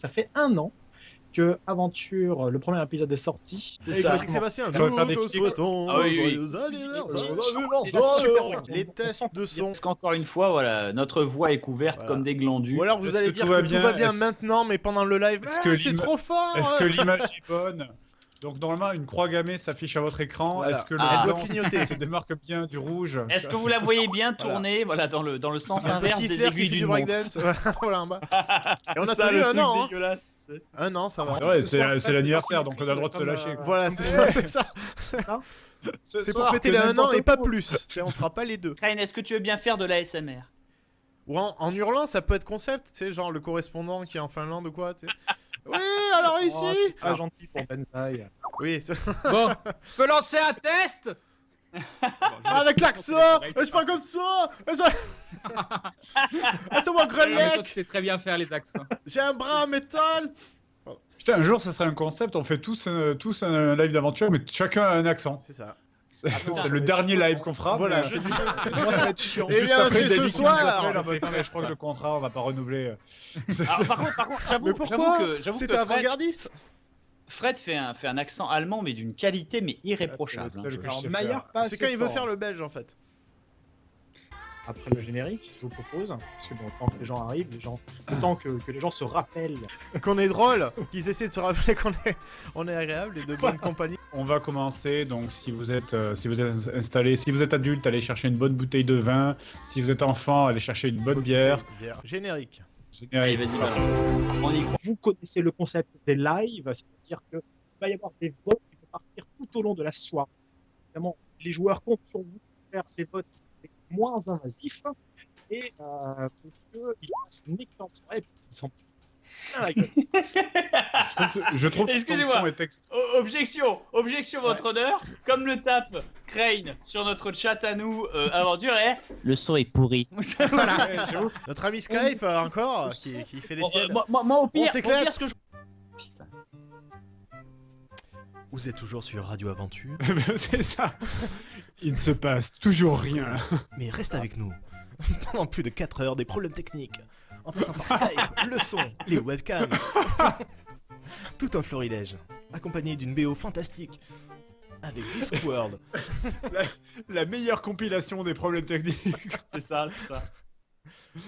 Ça fait 1 an que Aventure, le premier épisode est sorti. C'est ça. Patrick Sébastien, Ça va nous faire des te petits- souhaitons Ah oui, oui. joyeux anniversaire. super. Les tests de son. Parce qu'encore une fois, voilà, notre voix est couverte Voilà. comme des glandus. Ou alors vous Est-ce allez que dire tout va que tout bien va bien Est-ce- maintenant, mais pendant le live, Est-ce que c'est l'ima- trop fort. Est-ce que l'image est bonne? Donc normalement une croix gammée s'affiche à votre écran. Voilà. Est-ce que le Ah. blanc Elle doit clignoter. se démarque bien du rouge? Est-ce que vous la voyez bien tourner voilà, dans le sens Un inverse petit des flair qui aiguilles fait du d'une montre? breakdance. Voilà en bas. Et on a Ça, tenu le un truc an. Hein. dégueulasse, tu sais. Un an, ça va. Ouais, c'est l'anniversaire, donc on a le droit de se lâcher. Voilà, c'est ça. Ce C'est pour soir, fêter que les 1 an n'importe et pas où. plus. Tu sais, on fera pas les deux. Crane, est-ce que tu veux bien faire de l'ASMR? Ou en hurlant, ça peut être concept, tu sais, genre le correspondant qui est en Finlande ou quoi, tu sais. Oui, alors ici. Oh, c'est pas gentil pour Benzaï. Oui, Bon, je peux lancer un test? avec l'accent. Je parle comme ça. C'est moi Ah, mais toi, Grelec. tu sais très bien faire les accents. J'ai un bras en métal. Putain, un jour, ça serait un concept. On fait tous un live d'aventure, mais chacun a un accent. C'est ça. C'est le dernier live qu'on fera. Voilà. mais- Moi, ça va être chiant. Eh Juste bien, après, c'est ce David qui nous soir. appelle, en mode, non, mais je crois que le contrat, on va pas renouveler. Alors, par contre, Mais j'avoue pourquoi j'avoue C'était que Fred, avant-gardiste. Fred fait un accent allemand, mais d'une qualité mais irréprochable. C'est le seul hein. que Alors, je sais Maillard, faire. pas C'est assez quand il veut fort. faire le belge en fait. Après le générique, je vous propose, parce que bon, tant que les gens arrivent, le temps que les gens se rappellent. Qu'on est drôle, qu'ils essaient de se rappeler qu'on est agréable et de bonne compagnie. On va commencer. Donc, si vous êtes installé, si vous êtes adulte, allez chercher une bonne bouteille de vin. Si vous êtes enfant, allez chercher une bonne bière. Générique. Allez, Générique. vas-y, voilà. On y croit. Vous connaissez le concept des lives, c'est-à-dire qu'il va y avoir des votes qui vont partir tout au long de la soirée. Évidemment, les joueurs comptent sur vous pour faire des votes moins invasifs et pour qu'ils fassent une excellente soirée. Ils sont plein la gueule. Je trouve que ton Excusez-moi. son est Objection, votre honneur. Comme le tape Crane sur notre chat à nous, Aventure, Le son est pourri. voilà. Notre ami Skype encore, qui fait des Bon, siennes. moi, au pire, s'éclate. ce que je... Putain. Vous êtes toujours sur Radio Aventure, C'est ça. Il ne se passe toujours rien. mais reste avec nous. Pendant plus de 4 heures, des problèmes techniques. En passant par Skype, le son, les webcams. Tout un florilège, accompagné d'une BO fantastique. Avec Discworld. La meilleure compilation des problèmes techniques. C'est ça.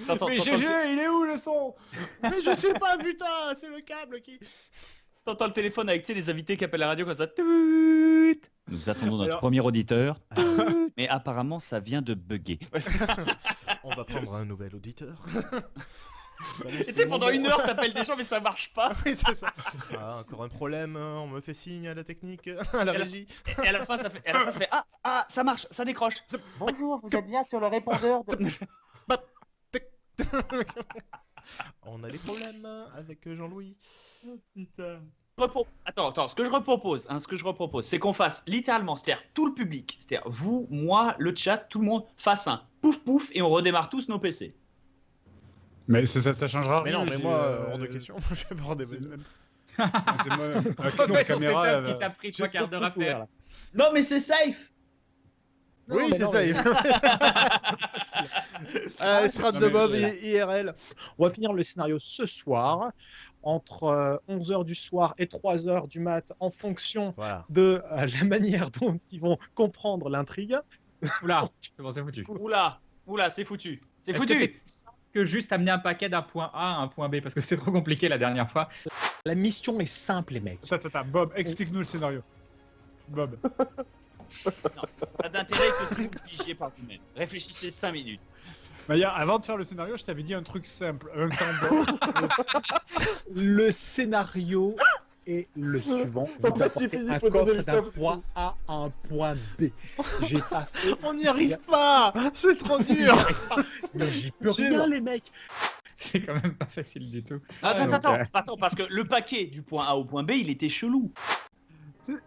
T'entends, Mais t'entends- GG, il est où le son? Mais je sais pas, putain, c'est le câble qui... t'entends le téléphone avec, tu sais, les invités qui appellent la radio comme ça. Tut. Nous attendons notre Alors- premier auditeur. Mais apparemment, ça vient de bugger. On va prendre un nouvel auditeur. Salut, Et tu sais, c'est pendant mon- 1 heure, t'appelles des gens, mais ça marche pas. Oui, c'est ça. Ah, encore un problème, hein, on me fait signe à la technique, à la Et la- régie. Et à la fin, ça fait, ah, ça marche, ça décroche. Bonjour, vous êtes bien sur le répondeur de... On a des problèmes avec Jean-Louis. Attends, ce que je repropose, c'est qu'on fasse littéralement, c'est-à-dire tout le public, c'est-à-dire vous, moi, le chat, tout le monde, fasse un pouf pouf et on redémarre tous nos PC. Mais ça changera Mais rien. non, mais j'ai, moi, hors de question, je vais pas C'est redémarrer. c'est moi. Avec En nos fait, on caméras. s'étonne qu'il t'a pris 3 quarts d'heure à faire. Non, mais c'est safe. Non, Oui, mais c'est non, ça. mais- À l'estrade Non, de mais Bob voilà. IRL. On va finir le scénario ce soir, entre 11h du soir et 3h du mat, en fonction Voilà. de la manière dont ils vont comprendre l'intrigue. Oula, c'est bon, c'est foutu. Oula, c'est foutu. C'est Est-ce que foutu. c'est plus simple que juste amener un paquet d'un point A à un point B, parce que c'est trop compliqué la dernière fois. La mission est simple, les mecs. Attends, Bob, explique-nous le scénario. Bob. Non, ça n'a d'intérêt que si vous le pigiez par vous-même. Réfléchissez 5 minutes. Maya, avant de faire le scénario, je t'avais dit un truc simple. Un tambour. Le scénario est le suivant. Vous fait, apportez j'ai fini un pour donner coffre le d'un top. point A à un point B. J'ai pas fait, On n'y arrive pas. C'est trop dur. mais j'y peux rien, les mecs. C'est quand même pas facile du tout. Attends, Donc, attends, parce que le paquet du point A au point B, il était chelou.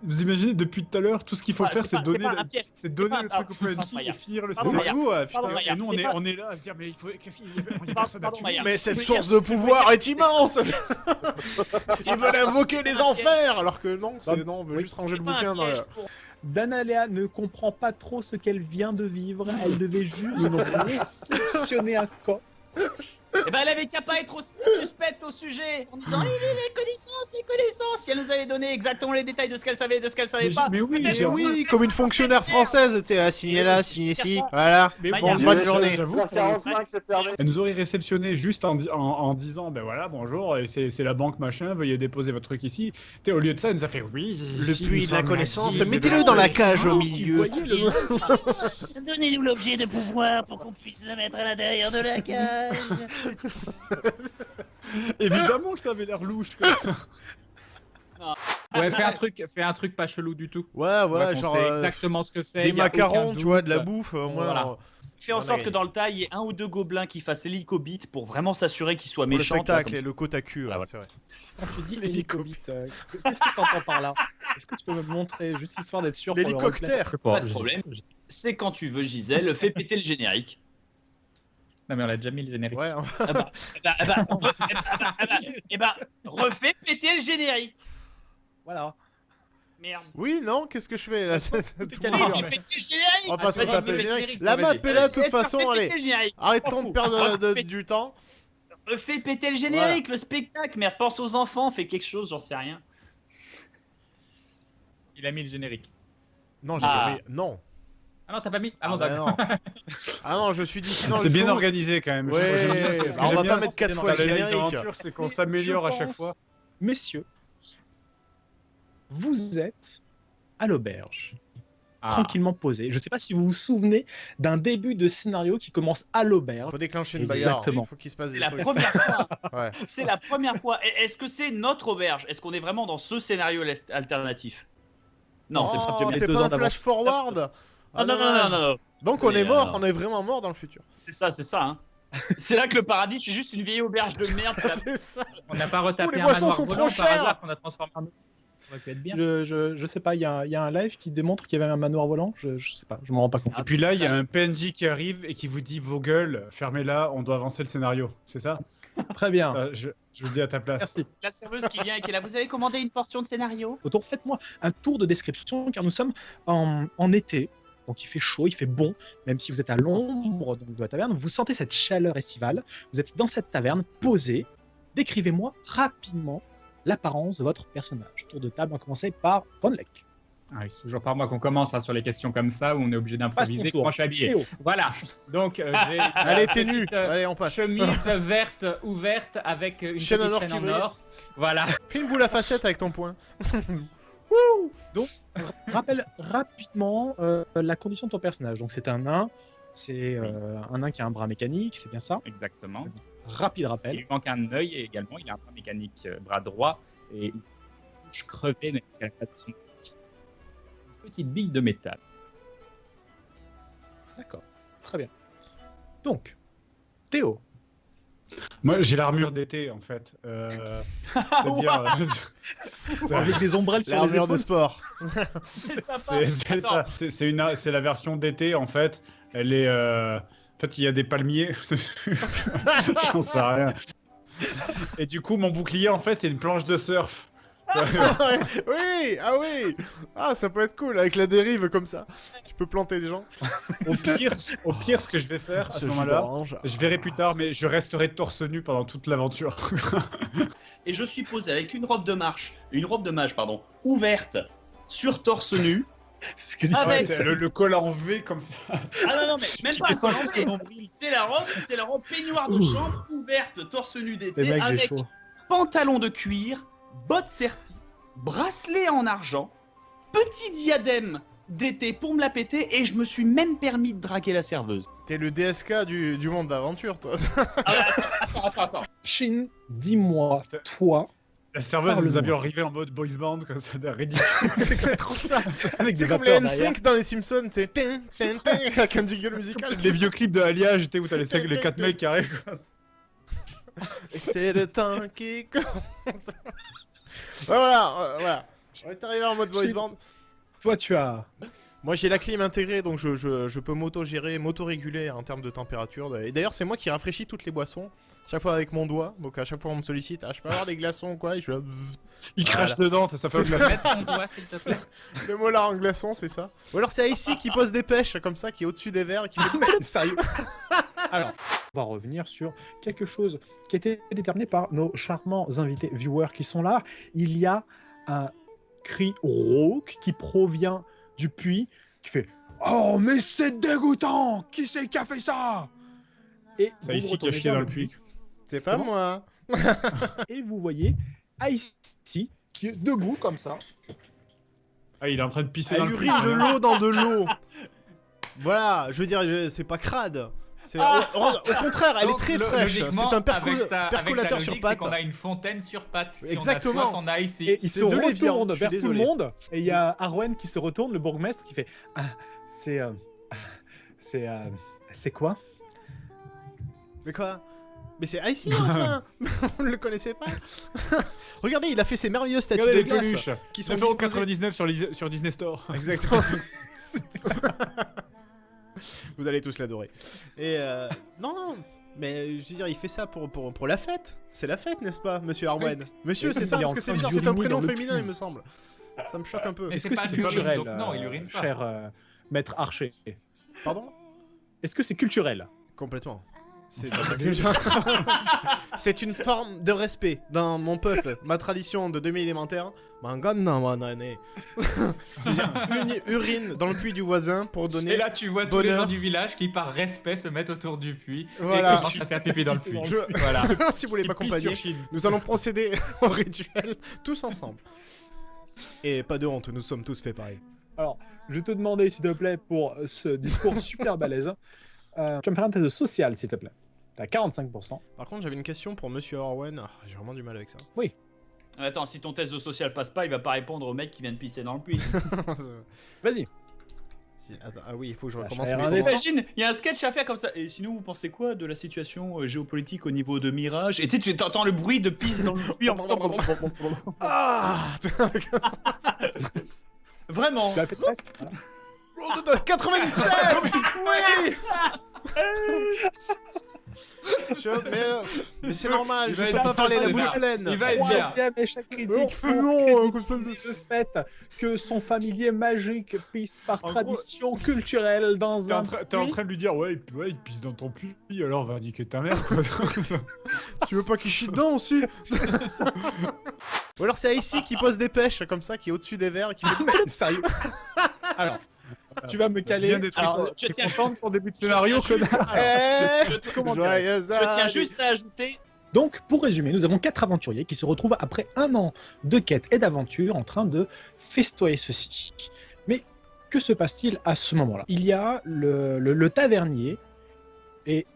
Vous imaginez, depuis tout à l'heure, tout ce qu'il faut Ah, faire, c'est c'est pas- donner, c'est pas le- un piège. c'est donner pas- le truc au pardon, PNJ et Maillard. finir le Pardon, C'est scénario. tout, Pardon, putain. Maillard. Et nous, on c'est est, pas- on est là à se dire, mais il faut. Qu'est-ce qu'il y a personne à Pardon, tuer. Maillard. Mais cette Oui, source de pouvoir est immense. Ils veulent invoquer les enfers, alors que non, non, on veut juste ranger le C'est pas un bouquin dans piège la... pour- Danalea ne comprend pas trop ce qu'elle vient de vivre. Elle devait juste réceptionner un corps. Eh ben, elle avait qu'à pas être aussi suspecte au sujet, en disant les connaissances, les connaissances. Si elle nous avait donné exactement les détails de ce qu'elle savait, de ce qu'elle savait pas. Mais oui, peut-être Mais oui, comme une fonctionnaire française, tu sais, signé là, signé ici, voilà. Mais Bah, bon, y a- bonne journée. J'avoue, pour le coup, 45, c'est fermé. elle nous aurait réceptionné juste en disant ben voilà bonjour et c'est la banque machin, veuillez déposer votre truc ici. T'es au lieu de ça, elle nous a fait oui. Le ici, puits nous de la sommes connaissance, guide mettez-le de dans la la cage au vous milieu. voyez le Donnez-nous l'objet de pouvoir pour qu'on puisse le mettre à l'intérieur de la cage. Évidemment que ça avait l'air louche. Quoi. Ouais, fais un truc pas chelou du tout. Ouais, voilà, Ouais, qu'on genre sait exactement ce que c'est. des y a macarons, aucun tu vois, de la doute. bouffe, moi. Voilà. Fais en On a sorte que gagné. dans le tas, il y ait un ou deux gobelins qui fassent hélicobite pour vraiment s'assurer qu'ils soient Pour le méchants. spectacle comme et le côte à cul, ouais, Ah, voilà. c'est vrai. Quand tu dis l'hélicobite, qu'est-ce que tu entends par là? Est-ce que tu peux me montrer, juste histoire d'être sûr pour le replay? L'hélicoptère. Pas de problème. C'est quand tu veux, Gisèle, fais péter le générique. Non, mais on a déjà mis le générique. Ouais, Refais péter le générique. Voilà. Merde. oui, non, qu'est-ce que je fais là? C'est tout calme. dur. Fais péter le générique. On va pas se Vas-y, retaper le vas-y, générique. générique, La map vas-y. est là, de toute Fais façon, péter allez. le générique. Arrêtons de perdre du temps. Refais péter le générique, le spectacle. Merde, pense aux enfants, fais quelque chose, j'en sais rien. Il a mis le générique. Non, j'ai Ah. pas mis- Non. Ah non, t'as pas mis. Ah Ah non, bah d'accord. non. Ah non, je me suis dit sinon. C'est le bien flou- organisé quand même. Ouais, J'aime bien ça, c'est ce que on j'aime va bien pas mettre 4 dans fois le la live générique. d'aventure, c'est qu'on Mais s'améliore à je chaque pense, fois. Messieurs, vous êtes à l'auberge, Ah. tranquillement posé. Je ne sais pas si vous vous souvenez d'un début de scénario qui commence à l'auberge. Faut déclencher une bagarre. Exactement. Il faut qu'il se passe C'est des la trucs. première fois. Ouais. C'est la première fois. Est-ce que c'est notre auberge? Est-ce qu'on est vraiment dans ce scénario alternatif? Non, c'est Oh, pas. j'ai c'est deux pas ans un d'avance. flash forward. Ah non, non, non, non, non. Donc on Mais est mort, alors- on est vraiment mort dans le futur. C'est ça, hein. C'est là que le paradis, c'est juste une vieille auberge de merde. C'est ça. On n'a pas retapé les un boissons manoir sont volant trop par chères. hasard qu'on a transformé en... Ça aurait pu être bien. Je sais pas, il y a un live qui démontre qu'il y avait un manoir volant. Je sais pas, je m'en rends pas compte. Et puis là, il y a un PNJ qui arrive et qui vous dit vos gueules, fermez-la, on doit avancer le scénario. C'est ça Très bien. Je le dis à ta place. Merci. La serveuse qui vient et qui est là. Vous avez commandé une portion de scénario? Autour, faites-moi un tour de description car nous sommes en été. Donc il fait chaud, il fait bon, même si vous êtes à l'ombre donc, de la taverne, vous sentez cette chaleur estivale, vous êtes dans cette taverne, posé. Décrivez-moi rapidement l'apparence de votre personnage. Tour de table, on va commencer par Ronlek. Ah, c'est toujours par moi qu'on commence hein, sur les questions comme ça où on est obligé d'improviser Passe ton tour. comment je suis habillé. Théo. Voilà. Donc j'ai Allez, une t'es nu. petite, Allez, on passe. chemise verte ouverte avec une Chaîne en petite or chaîne qui en brille. or. Voilà. Fais une boule à facettes avec ton poing. Rappelle rapidement la condition de ton personnage. Donc c'est un nain, c'est un nain qui a un bras mécanique, c'est bien ça. Exactement. Rapide Il rappel. lui manque un œil et également il a un bras mécanique bras droit et une bouche crevée mais elle a pas de son- une petite bille de métal. D'accord, très bien. Donc, Théo. Moi, j'ai l'armure d'été en fait. C'est-à-dire, Avec des ombrelles sur les L'armure de épaules. sport. c'est ça. C'est la version d'été en fait. Elle est. En fait, il y a des palmiers. J'en sais rien. Et du coup, mon bouclier en fait, c'est une planche de surf. Oui, ah oui. Ah, ça peut être cool avec la dérive comme ça. Tu peux planter les gens. Au pire, ce que je vais faire à ce jus moment-là, d'orange. je verrai plus tard, mais je resterai torse nu pendant toute l'aventure. Et je suis posé avec une robe de mage, pardon, ouverte sur torse nu. C'est ce que dit Avec- C'est le col en V comme ça. Ah non, mais même Qui pas. descend c'est jusqu'au l'entrée. nombril. C'est la robe peignoir de Ouh. chambre ouverte, torse nu Les d'été, mecs, j'ai avec chaud. pantalon de cuir, bottes serties, bracelet en argent, petit diadème d'été pour me la péter, et je me suis même permis de draguer la serveuse. T'es le DSK du monde d'aventure, toi. Attends. Shin, dis-moi, toi, La serveuse Parle-moi. nous a vu arriver en mode boys band comme ça, de ridicule. C'est trop ça. avec des C'est comme les vapeurs derrière. N5 dans les Simpsons, tu sais. Tin, tin, tin, avec un jingle musical. Les vieux clips de Alliage, où t'as les 4 mecs qui arrivent. Quoi. Et c'est le temps qui commence. Voilà. On est arrivé en mode boys band. Toi, tu as. Moi j'ai la clim intégrée donc je peux m'auto-gérer, m'auto-réguler en termes de température. Et d'ailleurs c'est moi qui rafraîchis toutes les boissons, chaque fois avec mon doigt. Donc à chaque fois on me sollicite, je peux avoir des glaçons ou quoi, et je suis là, bzzz. Il crache dedans, ça fait C'est un ça. Mettre ton doigt s'il te plaît. Le molar en glaçon c'est ça. Ou alors c'est Icy qui pose des pêches comme ça, qui est au-dessus des verres et qui fait... Sérieux. Alors, va revenir sur quelque chose qui a été déterminé par nos charmants invités viewers qui sont là. Il y a un cri rauque qui provient du puits, qui fait « Oh, mais c'est dégoûtant! Qui c'est qui a fait ça ?» Et C'est vous ici qui a retournez chié vers dans le puits. C'est pas Comment moi. et vous voyez Icy qui est debout comme ça. Ah, il est en train de pisser Elle dans le puits. urine de l'eau dans de l'eau. Voilà, je veux dire, c'est pas crade. Au contraire, elle est Donc, très fraîche. C'est logiquement, un avec ta percolateur logique, sur c'est pattes. qu'on a une fontaine sur pattes. Si Exactement. On a soif, on a ici. Et il se C'est de l'évian, retourne je suis vers tout le désolé. monde. Et il y a Arwen qui se retourne, le bourgmestre, qui fait ah, c'est quoi? Mais quoi? Mais c'est Icy enfin. Vous ne le connaissez pas? Regardez, il a fait ses merveilleuses statues Regardez de les glace peluches. qui sont 9,99€ sur Disney Store. Exactement. Vous allez tous l'adorer. Et non, mais je veux dire, il fait ça pour la fête. C'est la fête, n'est-ce pas, monsieur Arwen? Monsieur, c'est ça, Il est parce en que c'est train bizarre, c'est un d'uriner prénom dans le féminin, puits. il me semble. Ça me choque un peu. Mais Est-ce c'est que pas c'est du urine, culturel, donc non, il urine pas. cher maître Archer? Pardon? Est-ce que c'est culturel? Complètement. C'est une forme de respect dans mon peuple, ma tradition de demi-élémentaire. Urine dans le puits du voisin pour donner. Et là, tu vois tous les bonheur. gens du village qui, par respect, se mettent autour du puits Voilà. et commencent à faire pipi dans le puits. Voilà. Si vous voulez Il pisse m'accompagner, sur Chine. nous allons procéder au rituel tous ensemble. Et pas de honte, nous sommes tous faits pareil. Alors, je vais te demander, s'il te plaît, pour ce discours super balèze, tu vas me faire un test de social, s'il te plaît. T'as 45%. Par contre, j'avais une question pour monsieur Arwen. Ah, j'ai vraiment du mal avec ça. Attends, si ton test de social passe pas, il va pas répondre au mec qui vient de pisser dans le puits. Vas-y. Ah oui, il faut que je Lâche recommence. un mes indé. cours. T'imagines, il y a un sketch à faire comme ça. Et sinon, vous pensez quoi de la situation géopolitique au niveau de Mirage? Et tu sais, tu entends le bruit de pisse dans le puits en même temps. Ah Vraiment. Tu l'as fait presque. Voilà. 97. Oui. Mais c'est normal, Il je va peux être pas parler la bouche bien. pleine. Il va être bien. Troisième échec critique Oh, pour non, crédibiliser le fait que son familier magique pisse par En tradition culturelle dans T'es un en puits. train de lui dire, ouais, il pisse dans ton puits, alors va niquer ta mère, quoi. Tu veux pas qu'il chie dedans aussi? Ou alors c'est Icy qui pose des pêches comme ça, qui est au-dessus des verres et qui fait... Sérieux. Alors, tu vas me caler. Bien des trucs. Alors, je T'es tiens content de ton début de scénario, connard? Joyeux Je tiens juste à ajouter. Donc, pour résumer, nous avons 4 aventuriers qui se retrouvent après un an de quête et d'aventure en train de festoyer ceci. Mais que se passe-t-il à ce moment-là? Il y a le tavernier et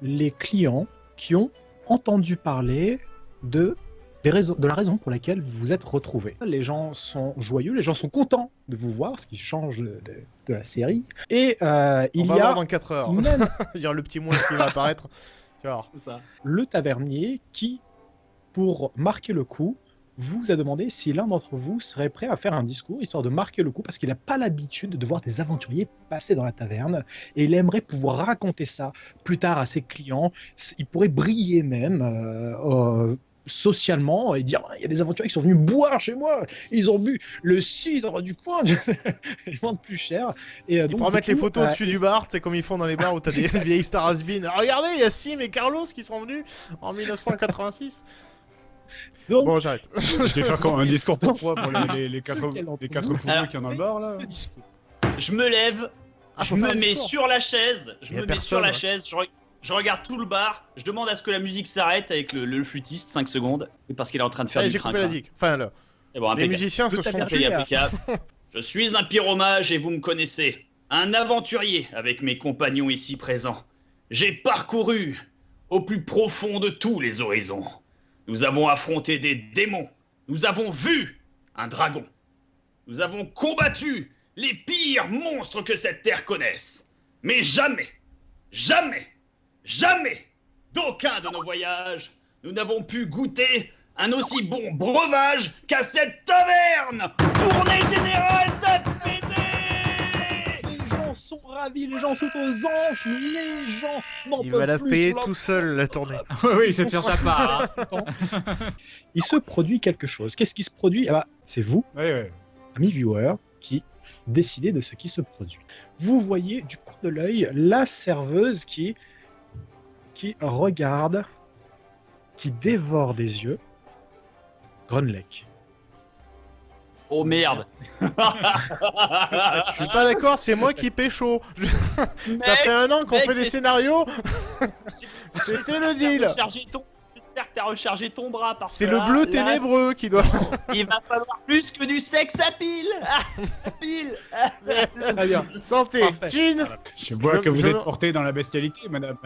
les clients qui ont entendu parler de la raison pour laquelle vous vous êtes retrouvés. Les gens sont joyeux, les gens sont contents de vous voir, ce qui change de la série. Et On il va y voir a dans 4 heures. même Il y a le petit monstre qui va apparaître. Tu vas voir. le tavernier qui, pour marquer le coup, vous a demandé si l'un d'entre vous serait prêt à faire un discours, histoire de marquer le coup, parce qu'il n'a pas l'habitude de voir des aventuriers passer dans la taverne, et il aimerait pouvoir raconter ça plus tard à ses clients. Il pourrait briller même socialement et dire il y a des aventuriers qui sont venus boire chez moi, ils ont bu le cidre du coin, ils vendent plus cher. Et Ils pourront mettre les photos au-dessus du bar, c'est comme ils font dans les bars où t'as des vieilles stars has-been. Regardez, il y a Sim et Carlos qui sont venus en 1986. Donc, Bon, j'arrête. Je vais faire quand un discours pour toi, pour les quatre Quel d'entre les quatre vous pourris qu'il y en a dans le bar, là. ce discours. Je me lève, Ah, je faut faire me un mets discours. sur la chaise, je Y a me mets sur personne, la ouais. chaise, je regarde tout le bar, je demande à ce que la musique s'arrête avec le flûtiste, 5 secondes, parce qu'il est en train de faire Allez, du j'ai coupé la crin-crin. dick. Enfin, là, Et bon, les impeccable. musiciens se Tout à sont fait tués. Impeccable. Je suis un pyromage et vous me connaissez. Un aventurier avec mes compagnons ici présents. J'ai parcouru au plus profond de tous les horizons. Nous avons affronté des démons. Nous avons vu un dragon. Nous avons combattu les pires monstres que cette terre connaisse. Mais jamais, jamais, jamais, d'aucun de nos voyages, nous n'avons pu goûter un aussi bon breuvage qu'à cette taverne. Tournée générale, ça fait Les gens sont ravis, les gens sont aux anges, les gens n'en Il peuvent va la plus payer sur leur tout seul, la tournée. Oui, c'est Ça part. temps. Il se produit quelque chose. Qu'est-ce qui se produit? Ah bah, c'est vous, Ouais. amis viewers, qui décidez de ce qui se produit. Vous voyez du coin de l'œil la serveuse qui qui regarde, qui dévore des yeux Grunlech. Oh merde. Je suis pas d'accord, c'est moi qui pécho. Ça fait 1 an qu'on fait des scénarios. C'était le deal. J'espère que t'as rechargé ton bras parce C'est que le là, bleu là, ténébreux qui doit... il va falloir plus que du sexe à pile. À pile. Très bien. Santé, Parfait. Jean. Je vois que vous je- êtes porté dans la bestialité, madame.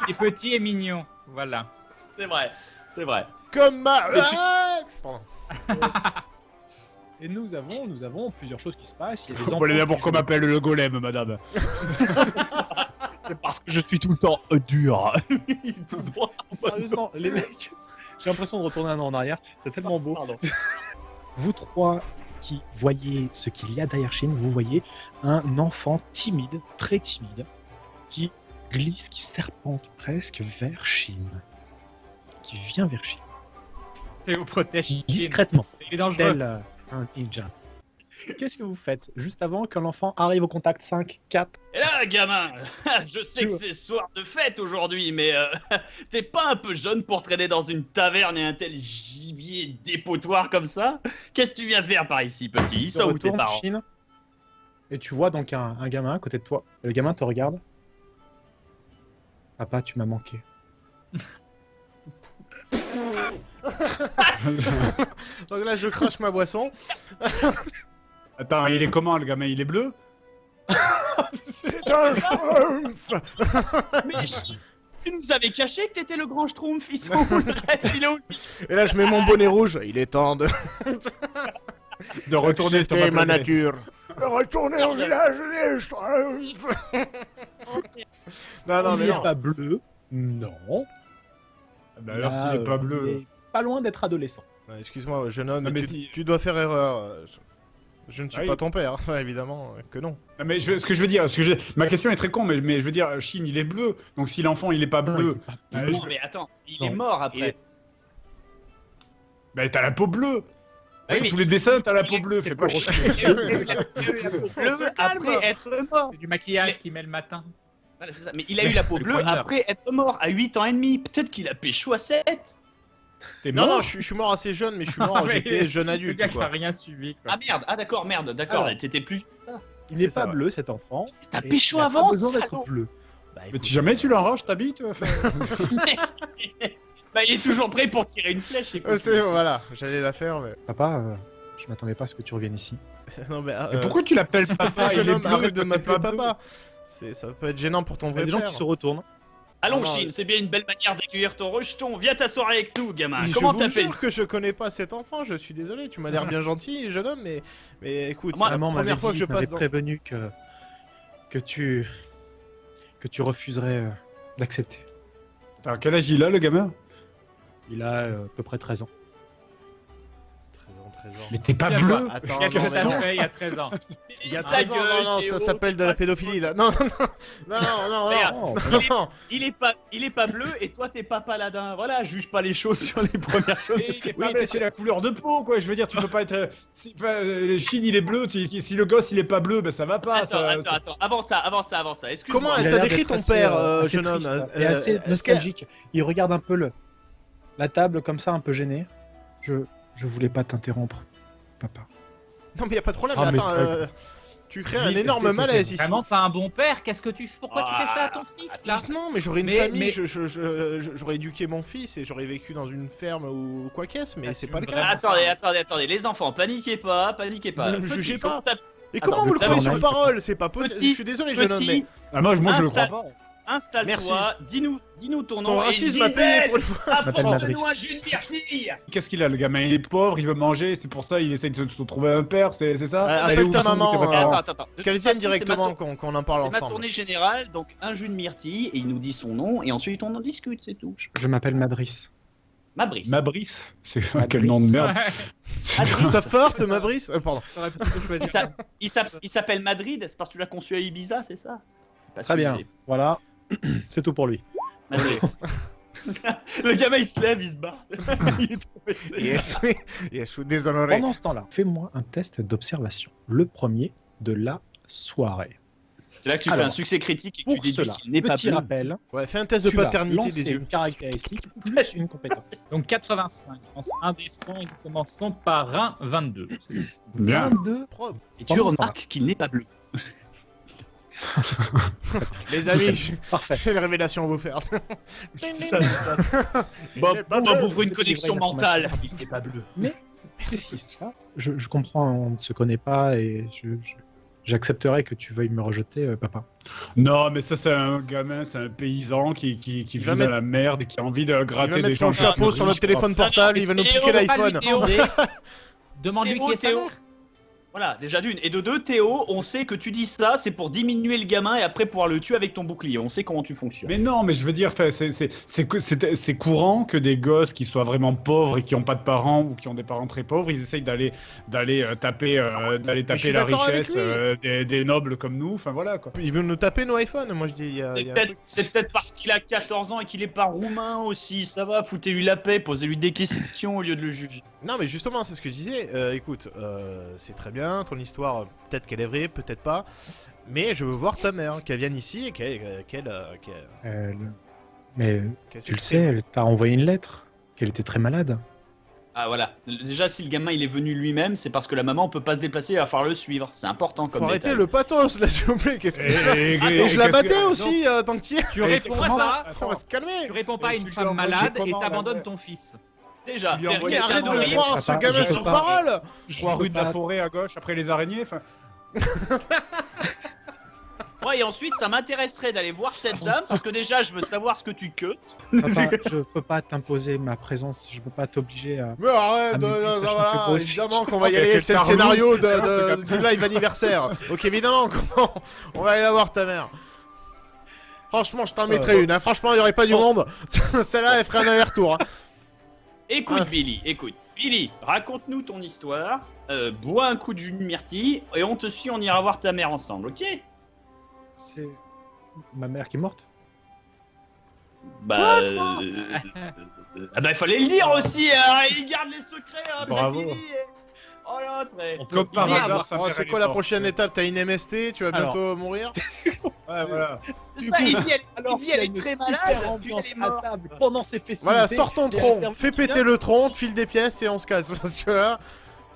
Il est petit et mignon. Voilà. C'est vrai, c'est vrai. Comme ma... Ah Pardon. Et nous avons plusieurs choses qui se passent. Il y a des Vous voulez enfants d'abord qui qu'on jouent- m'appelle le golem, madame. C'est parce que je suis tout le temps dur. Tout droit. Sérieusement, les mecs, j'ai l'impression de retourner 1 an en arrière. C'est tellement beau. Vous trois qui voyez ce qu'il y a derrière Shin, vous voyez un enfant timide, très timide, qui glisse, qui serpente presque vers Shin. Qui vient vers Shin. Théo protège. Discrètement, Il est dangereux. tel un ninja. Qu'est-ce que vous faites juste avant que l'enfant arrive au contact 5, 4? Et là, gamin, je sais Tu que vois. c'est soir de fête aujourd'hui, mais t'es pas un peu jeune pour traîner dans une taverne et un tel gibier dépotoir comme ça? Qu'est-ce que tu viens faire par ici, petit? Tu Ça ou tes retournes, parents? Shin, et tu vois donc un gamin à côté de toi. Le gamin te regarde. Papa, tu m'as manqué. Donc là, je crache ma boisson. Attends, il est comment, le gamin? Il est bleu? C'est un schtroumpf. Mais tu nous avais caché que t'étais le grand schtroumpf, ils sont où le reste? Il est où? Et là, je mets mon bonnet rouge. Il est temps de... De retourner sur Accepter ma ma planète. nature. De retourner au village des schtroumpfs. Non, Il mais n'est non. pas bleu. Non. Bah alors, Là, s'il est pas il bleu... est pas loin d'être adolescent. Ouais, excuse-moi, jeune homme, Non, mais tu, si- tu dois faire erreur. Je ne suis Ah oui. pas ton père, enfin, évidemment que non. Non, mais ce que je veux dire, ma question est très con, mais je veux dire, Shin, il est bleu. Donc si l'enfant, il est pas Non, bleu, il est pas euh, Non, mais attends, il est Non, mort après. bah t'as la peau bleue. Oui, Sur mais- tous les dessins, t'as la peau bleue, fais pas chier. Il a eu la peau bleue après être mort. C'est du maquillage qu'il met le matin. Voilà, c'est ça. Mais il a eu la peau Le bleue poignard. après être mort à 8 ans et demi. Peut-être qu'il a pécho à 7. T'es Non, mort non, je suis mort assez jeune, mais je suis mort, Ah, mais j'étais jeune Le adulte, gars qui a quoi. rien suivi. Quoi. Ah merde, ah d'accord, merde, d'accord, Alors. t'étais plus. Il n'est C'est ça, pas ouais. bleu cet enfant. T'as et pécho il a avant, pas besoin d'être salaud. bleu. Bah, Mais écoute, jamais tu l'enrages ta bite enfin, Bah il est toujours prêt pour tirer une flèche. écoute. voilà, j'allais la faire, mais... Papa, je m'attendais pas à ce que tu reviennes ici. non, mais... Mais pourquoi tu l'appelles papa? jeune Il est homme, bleu, arrête de toi, t'es m'appeler pas bleu. papa. Ça peut être gênant pour ton Il y a vrai des gens père. qui se retournent. Allons, Non, Shin, c'est bien une belle manière d'accueillir ton rejeton. Viens t'asseoir avec nous, gamin. Mais Comment je vous t'appelles? jure que je connais pas cet enfant, je suis désolé, tu m'as l'air bien gentil, jeune homme, mais écoute, Moi, c'est la Maman m'avait première fois que dit, je m'avait passe dans... prévenu que tu refuserais d'accepter. Alors quel âge il a, le gamin? Il a à peu près 13 ans. 13 ans. Mais t'es pas Viens bleu. voir. Attends, Qu'est-ce non, que mais ça non. fait il y a 13 ans? Il y a Ta 13 ans, gueule, non, Théo. ça s'appelle de la pédophilie, là. Non, Regarde, Oh, non. il est pas bleu et toi t'es pas paladin. Voilà, juge pas les choses sur les premières choses. Oui, t'es C'est la couleur de peau, quoi. Je veux dire, tu peux pas être. Si Shin, il est bleu, si le gosse il est pas bleu, ben ça va pas. Attends, avant ça, excuse-moi. Comment il elle a t'a l'air décrit d'être ton assez, père, assez jeune homme triste et assez est-ce nostalgique. Il regarde un peu la table comme ça, un peu gêné. Je voulais pas t'interrompre, papa. Non, mais y a pas de problème, Ah, mais mais attends, toi- tu crées un Oui, énorme t'es- malaise ici. Vraiment pas un bon père. Qu'est-ce que tu pourquoi tu fais ça à ton fils là? Non, mais j'aurais une Mais- famille, mais- j'aurais éduqué mon fils et j'aurais vécu dans une ferme ou quoi qu'est-ce, mais Ah, c'est tu pas le me cas. Attendez, les enfants, paniquez pas. Ne me Petit, jugez comment pas. t'appelles- Et comment Attends, vous le croyez on a- sur parole? C'est pas possible. Petit- Je suis désolé, jeune homme, mais Petit, Ah, moi je le Installe- crois pas. Merci. installe-toi, dis-nous ton nom. ton et racisme une a payé dizaine. pour une fois. m'appelle Apporte-nous Madrice. un jus de myrtille. Qu'est-ce qu'il a, le gamin? Il est pauvre, il veut manger, c'est pour ça il essaye de se trouver un père, c'est ça? Appelle Elle est où ta sont maman, tes attends, parents Attends. De Qu'elle toute vienne façon, directement, c'est qu'on en parle ma ensemble. tournée générale, donc un jus de myrtille, et il nous dit son nom, et ensuite on en discute, c'est tout. Je m'appelle Madrice. Ma brise. Mabrice? C'est Mabrice. quel nom de merde? Ça forte, ma brise pardon. T'aurais plutôt choisi ça. Il s'appelle Madrid, c'est parce que tu l'as conçu à Ibiza, c'est ça? Pas Très sûr, bien. il est- Voilà. C'est tout pour lui. Madrid. Le gamin il se lève, il se barre. Il est trop pressé. Yes, désolé. Pendant ce temps-là, fais-moi un test d'observation. Le premier de la soirée. C'est là que tu fais Alors, un succès critique et que Pour tu déduis cela, qu'il n'est pas petit bleu. rappel, Ouais, fais un test de tu vas paternité lancer des yeux. une caractéristique plus une compétence. Donc 85, je lance un des 100 et nous commençons par un 22. Bien. 22. Et tu Pendant ce remarques qu'il n'est pas bleu. Les amis, Parfait. j'ai une révélation à vous faire. Bob, pas Bob bleu. ouvre une Je connexion délivrer mentale. l'information. Il n'est pas bleu. Qu'est-ce qui se passe je comprends, on ne se connaît pas et j'accepterai que tu veuilles me rejeter, papa. Non, mais ça, c'est un gamin, c'est un paysan qui vit va dans mettre- la merde et qui a envie de Il va gratter des mettre gens. son chapeau qui sur sont notre téléphone portable, il va nous Théo, piquer va pas l'iPhone. lui demander. Demande-lui Théo, qui est sa Théo. mère. Voilà, déjà d'une. Et de deux, Théo, on sait que tu dis ça, c'est pour diminuer le gamin et après pouvoir le tuer avec ton bouclier. On sait comment tu fonctionnes. Mais non, mais je veux dire, c'est courant que des gosses qui soient vraiment pauvres et qui n'ont pas de parents ou qui ont des parents très pauvres, ils essayent d'aller taper je suis la d'accord avec richesse lui. des nobles comme nous. Enfin voilà quoi. Il veut nous taper nos iPhones, moi je dis. Il y a un truc. C'est peut-être parce qu'il a 14 ans et qu'il est pas roumain aussi. Ça va, foutez-lui la paix, posez-lui des questions au lieu de le juger. Non, mais justement, c'est ce que je disais. Écoute, c'est très bien, ton histoire, peut-être qu'elle est vraie, peut-être pas. Mais je veux voir ta mère, qu'elle vienne ici et qu'elle Mais tu le s'exprime. sais, elle t'a envoyé une lettre, qu'elle était très malade. Ah voilà. Déjà, si le gamin il est venu lui-même, c'est parce que la maman peut pas se déplacer, il va falloir le suivre. C'est important comme Faut arrêter détail. le pathos là, s'il vous plaît. Qu'est-ce que Et Et je la qu'est-ce battais que- aussi, tant que t'y es. Tu réponds comment- pas, On va se calmer. tu réponds pas à Et une tu lui femme envoies malade et comment, t'abandonnes la- ton fils. Déjà, Tu lui envoies Mais derrière, des arrête il y a de un croire oreiller. ce Papa, gamin je sur peux pas. parole. 3 peux rues de la pas- forêt à gauche après les araignées. Enfin, Ouais, et ensuite, ça m'intéresserait d'aller voir cette dame parce que déjà, je veux savoir ce que tu cut. Papa, je peux pas t'imposer ma présence, je peux pas t'obliger à... Mais arrête, Ah, mais sachant que voilà, toi aussi, évidemment tu qu'on va y crois aller, que c'est le Carlos, scénario c'est du live anniversaire. Donc évidemment qu'on on va aller la voir ta mère. Franchement, je t'en mettrais une, hein. Franchement, il y aurait pas du monde. Celle-là, elle ferait un aller-retour. Hein. Écoute, Ah. Billy, écoute. Billy, raconte-nous ton histoire. Bois un coup de jus de myrtille et on te suit, on ira voir ta mère ensemble, ok? C'est ma mère qui est morte. Bah. Ah bah, il fallait le dire aussi, hein. Il garde les secrets, hein, Bravo. Billy. Oh là, après. comme par Il est à hasard, voir. sa Oh, mère, c'est elle quoi est la morte. prochaine étape? T'as une MST, tu vas Alors. bientôt mourir. Ouais, voilà. C'est ça, il dit, elle est très malade, puis elle ambiance est morte. à table pendant ces festivités. Voilà, sors ton et un tronc, service fais péter le tronc, on te file des pièces et on se casse. Parce que là,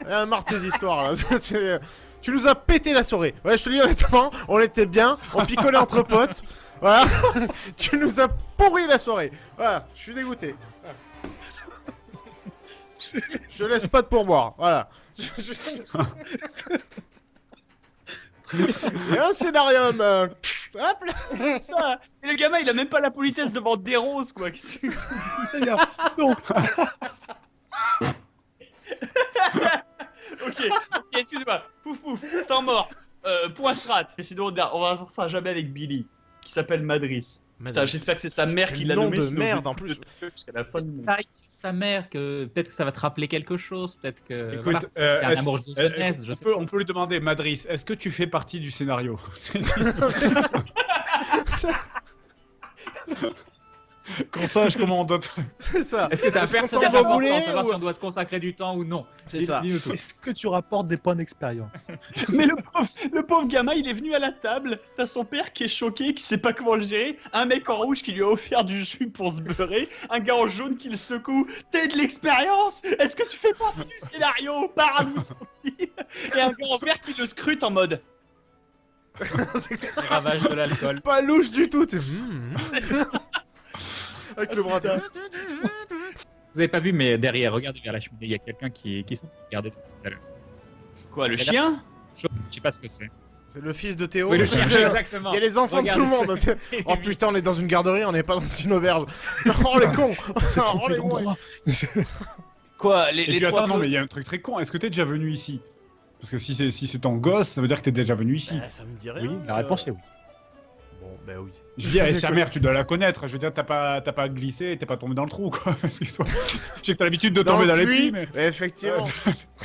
il y a marre de tes histoires là. Tu nous as pété la soirée. Ouais, je te dis honnêtement, on était bien, on picolait entre potes. Voilà, tu nous as pourri la soirée. Voilà, je suis dégoûté. Je laisse pas de pourboire. Voilà. Et un scénarium. Hop là. Ça. Et le gamin, il a même pas la politesse de vendre des roses, quoi. Qu'est-ce que- Non, Ok, excusez-moi. Pouf pouf, temps mort. Point strat. Et sinon, on va voir ça jamais avec Billy, qui s'appelle Madris. Putain, j'espère que c'est sa mère Quel qui l'a nom nommé. de sinon je merde, vais en foutre plus. le feu jusqu'à la fin du monde. Pareil sur sa mère, que peut-être que ça va te rappeler quelque chose, peut-être que. Écoute, voilà. Il y a un amour de jeunesse, je sais on peut lui demander, Madris, est-ce que tu fais partie du scénario? Qu'on sache comment on doit. C'est ça. Est-ce que t'as un Est-ce qu'on personnage t'envoie important, bouler savoir ou- si on doit te consacrer du temps ou non? C'est ça. Dis-nous tout. est-ce que tu rapportes des points d'expérience? Mais le pauvre gamin, il est venu à la table. T'as son père qui est choqué, qui sait pas comment le gérer. Un mec en rouge qui lui a offert du jus pour se beurrer. Un gars en jaune qui le secoue. T'as de l'expérience? Est-ce que tu fais partie du scénario? Par à nous sortir. Et un gars en vert qui le scrute en mode. Les ravages de l'alcool. Pas louche du tout. t'es- Avec le bras. Vous avez pas vu, mais derrière, regardez vers la cheminée, il y a quelqu'un qui s'en regardait tout à l'heure. Quoi, le chien? Je sais pas ce que c'est. C'est le fils de Théo. Oui, le Il chien, exactement. y a les enfants de tout le monde. Oh putain, on est dans une garderie, on n'est pas dans une auberge. Oh les cons. Oh les cons. Quoi, Et les puis trois attends, non, bleus- mais il y a un truc très con. Est-ce que t'es déjà venu ici? Parce que si c'est ton gosse, ça veut dire que t'es déjà venu ici. Bah, ça me dit rien. Oui, la réponse est oui. Bon, bah oui. Je veux dire, et sa mère, tu dois la connaître. Je veux dire, t'as pas glissé, t'es pas tombé dans le trou, quoi. Parce que soit- Je sais que t'as l'habitude de tomber dans les puits, mais. Effectivement.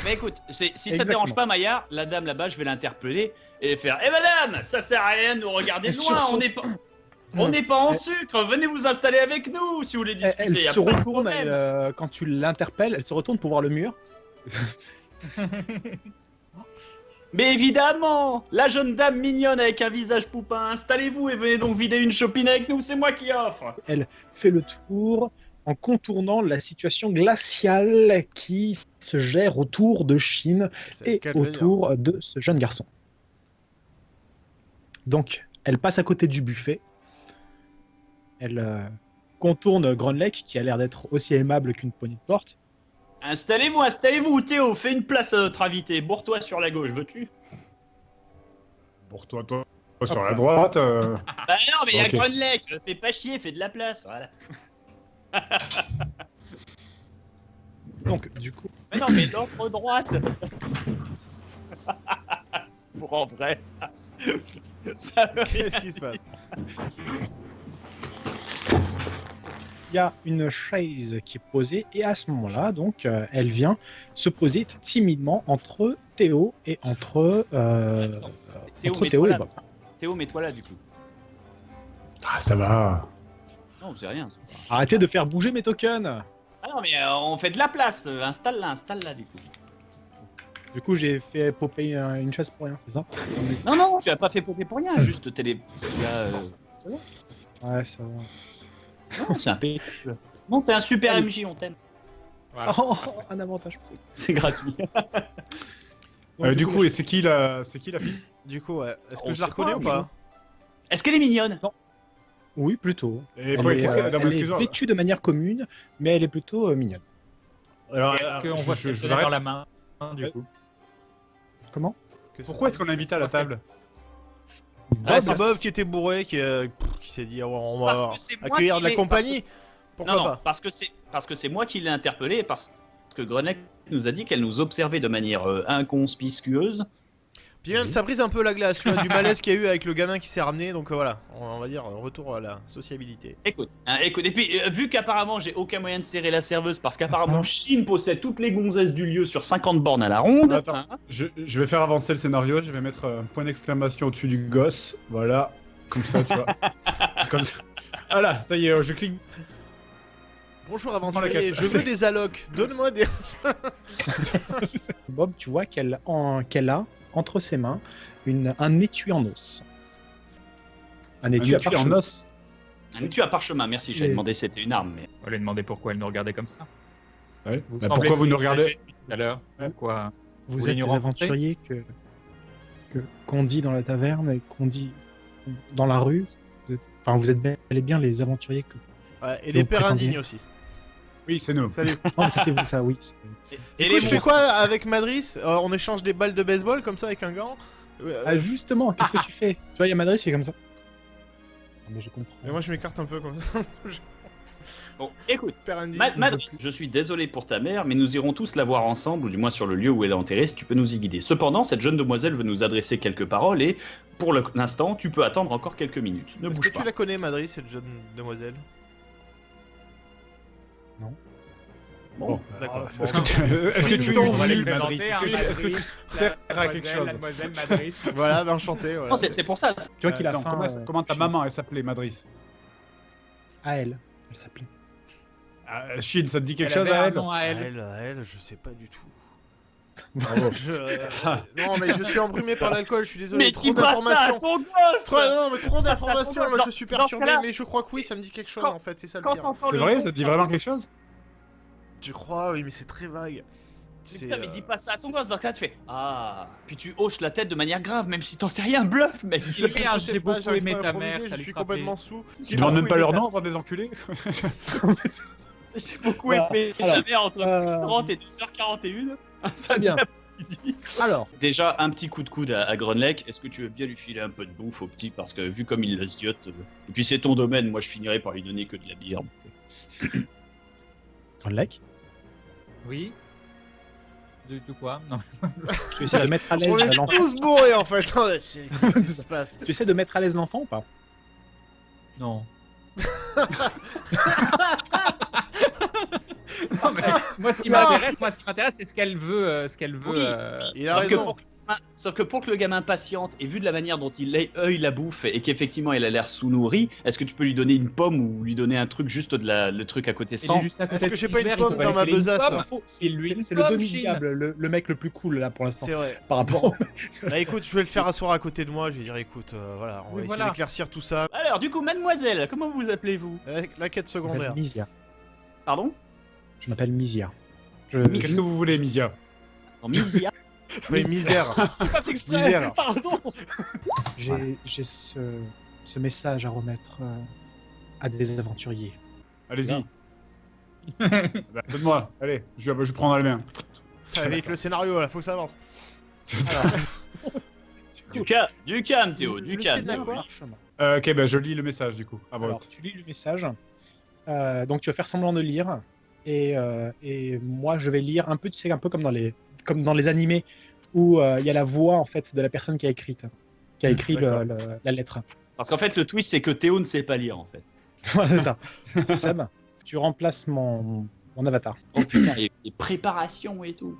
Mais écoute, si ça te Exactement. dérange pas, Maillard, la dame là-bas, je vais l'interpeller et faire Eh madame, ça sert à rien de nous regarder de Sur loin, son- on n'est pas en sucre, venez vous installer avec nous si vous voulez discuter. Elle y a se pas de retourne, problème. quand tu l'interpelles, elle se retourne pour voir le mur. Mais évidemment, la jeune dame mignonne avec un visage poupin, installez-vous et venez donc vider une chopine avec nous, c'est moi qui offre. Fait le tour en contournant la situation glaciale qui se gère autour de Chine C'est et le cas de le autour de ce jeune garçon. Donc, elle passe à côté du buffet. Elle contourne Grunlech, qui a l'air d'être aussi aimable qu'une poignée de porte. Installez-vous, Théo, fais une place à notre invité. Bourre-toi sur la gauche, veux-tu? Pour toi sur la droite. Bah non, mais il y a Ok. Grunlech, fais pas chier, fais de la place, voilà. Donc, du coup, Mais non, mais l'autre droite. C'est pour en vrai. Ça veut rien Qu'est-ce qui se passe? il y a une chaise qui est posée et à ce moment-là, donc, elle vient se poser timidement entre Théo et entre Théo et Bob. Théo, mets-toi là, du coup. Ah, ça va. Non, c'est rien. Arrêtez de faire bouger mes tokens. Ah non, mais on fait de la place. Installe-la, du coup. Du coup, j'ai fait popper une chaise pour rien, c'est ça? Non, non, tu as pas fait popper pour rien, juste télé. Tu as, Ouais, ça va. Non, c'est un pays. Non, t'es un super MJ, on t'aime. Voilà. Oh, un avantage. C'est gratuit. Du coup, et c'est qui la fille? Du coup, ouais. Est-ce On que je la sait reconnais pas, ou pas? Est-ce qu'elle est mignonne? Oui, plutôt. Et Elle pour- est, qu'est-ce que- non, mais elle est excuse-moi. vêtue de manière commune, mais elle est plutôt mignonne. Alors, Est-ce qu'on voit je ce vous qu'elle a arrête. dans la main, du coup? Comment? Pourquoi est-ce qu'on l'a invité à la table? Ah, c'est Bob qui était bourré, qui s'est dit, oh, on Parce va que c'est moi accueillir qui de la l'ai- compagnie. Pourquoi Non, non, pas? parce que c'est moi qui l'ai interpellé, parce que Grunlech nous a dit qu'elle nous observait de manière inconspicueuse. Puis même, ça brise un peu la glace, tu vois, du malaise qu'il y a eu avec le gamin qui s'est ramené, donc voilà, on va dire retour à la sociabilité. Écoute, et puis vu qu'apparemment j'ai aucun moyen de serrer la serveuse, parce qu'apparemment Chine possède toutes les gonzesses du lieu sur 50 bornes à la ronde. Attends. hein. Je vais faire avancer le scénario, je vais mettre un point d'exclamation au-dessus du gosse. Voilà, comme ça, tu vois. Comme ça. Voilà, ça y est, je clique. Bonjour Prends la aventurier, carte. je veux des allocs, donne-moi des... Bob, tu vois qu'elle a entre ses mains un étui en os. Un étui à étui en parchemin. os. Un étui à parchemin, merci, j'avais demandé si c'était une arme, mais. On lui a demandé pourquoi elle nous regardait comme ça. Ouais. Vous Bah, semblez pourquoi vous nous découragé regardez? tout à l'heure? Ouais. Pourquoi? Vous voulez êtes nous des rencontrer aventuriers qu'on dit dans la taverne et qu'on dit dans la rue. Vous êtes bel et bien les aventuriers que. Ouais, et Que les vous pères prétendez. indignes aussi. Oui, c'est nous. Salut. Non, mais ça c'est vous, ça, oui. Et Du coup, je fais quoi avec Madris? On échange des balles de baseball comme ça avec un gant? Ah, justement, qu'est-ce que tu fais? Tu vois, il y a Madrid, c'est comme ça. Ah, mais je comprends. Mais moi je m'écarte un peu comme ça. Bon, écoute, Père indigne. Madrid, je suis désolé pour ta mère, mais nous irons tous la voir ensemble, ou du moins sur le lieu où elle est enterrée, si tu peux nous y guider. Cependant, cette jeune demoiselle veut nous adresser quelques paroles, et pour l'instant, tu peux attendre encore quelques minutes. Ne Est-ce bouge que tu pas. la connais, Madris, cette jeune demoiselle? Bon, D'accord. Est-ce que tu, est-ce que tu T'en On va vu, les présenter, est-ce que tu sers à quelque chose? Mademoiselle Madrid. Voilà, bah, enchanté. Voilà. Non, c'est pour ça. Tu vois qu'il a non, faim. comment ta maman elle s'appelait, Madris? À elle s'appelait. Chine, ça te dit quelque Elle chose avait à un elle? nom à À elle. elle, je sais pas du tout. Bravo. Non, mais je suis embrumé par l'alcool, je suis désolé. Mais trop dis pas ça à d'informations. ton gosse. Non, mais trop d'informations, Dans- là je suis dans ce perturbé, cas-là- mais je crois que oui, ça me dit quelque chose Quand- en fait, c'est ça le Quand pire. t'entends C'est le vrai, nom- ça te dit vraiment quelque chose? Tu crois, oui, mais c'est très vague. Mais putain, mais dis pas ça à ton gosse, dans ce cas tu fais Ah. Puis tu hoches la tête de manière grave, même si t'en sais rien, bluff, mec. Je sais rien, j'ai beaucoup j'arrive aimé pas à ta improviser, mère, je ça lui suis frappait. complètement sous. Tu demandes même pas leur nom avant de les enculer? J'ai beaucoup Voilà. aimé Alors, ta mère entre euh, 30 et 2h41. Ça Très bien. dit. Alors, Déjà, un petit coup de coude à Grunlech. Est-ce que tu veux bien lui filer un peu de bouffe au petit? Parce que vu comme il la ziote. Et puis c'est ton domaine, moi je finirai par lui donner que de la bière. Grunlech, Oui. De quoi? Non. tu essaies de mettre à l'aise On est l'enfant. tous bourrés en fait. Qu'est-ce qui se passe? Tu essaies de mettre à l'aise l'enfant ou pas? Non. Non, mais moi, ce qui m'intéresse, c'est ce qu'elle veut, Oui. Il a Parce que raison. sauf que pour que le gamin patiente, et vu de la manière dont il œille la bouffe et qu'effectivement il a l'air sous-nourri, est-ce que tu peux lui donner une pomme ou lui donner un truc juste le truc à côté Il est sans juste à côté Est-ce de que j'ai pas une Gilbert, il pomme faut dans ma aller filer une besace pomme. C'est le Comme demi-diable, le mec le plus cool là pour l'instant. C'est vrai. Par rapport au... Bah écoute, je vais le faire asseoir à côté de moi, je vais dire écoute, voilà, on va Oui, essayer voilà. d'éclaircir tout ça. Alors, du coup, mademoiselle, comment vous appelez-vous? La quête Je m'appelle secondaire. Misia. Pardon? Je m'appelle Misia. Qu'est-ce que vous voulez, Misia? Non, Misia. Oui, misère. Pas fait exprès, Misère. pardon. J'ai ce message à remettre à des aventuriers. Allez-y. Bah, donne-moi, allez, je prends dans les mains. Allez, vite le scénario là, faut que ça avance. Du calme, Théo, du Le calme. scénario, Théo. quoi. Ok, bah je lis le message du coup. À Alors, vote. tu lis le message. Donc, tu vas faire semblant de lire. Et moi, je vais lire un peu, tu sais, un peu comme dans les animés où il y a la voix en fait de la personne qui a écrit D'accord. la lettre. Parce qu'en fait, le twist, c'est que Théo ne sait pas lire, en fait. Voilà, c'est ça. Seb, tu remplaces mon avatar. Oh putain, il y a des préparations et tout.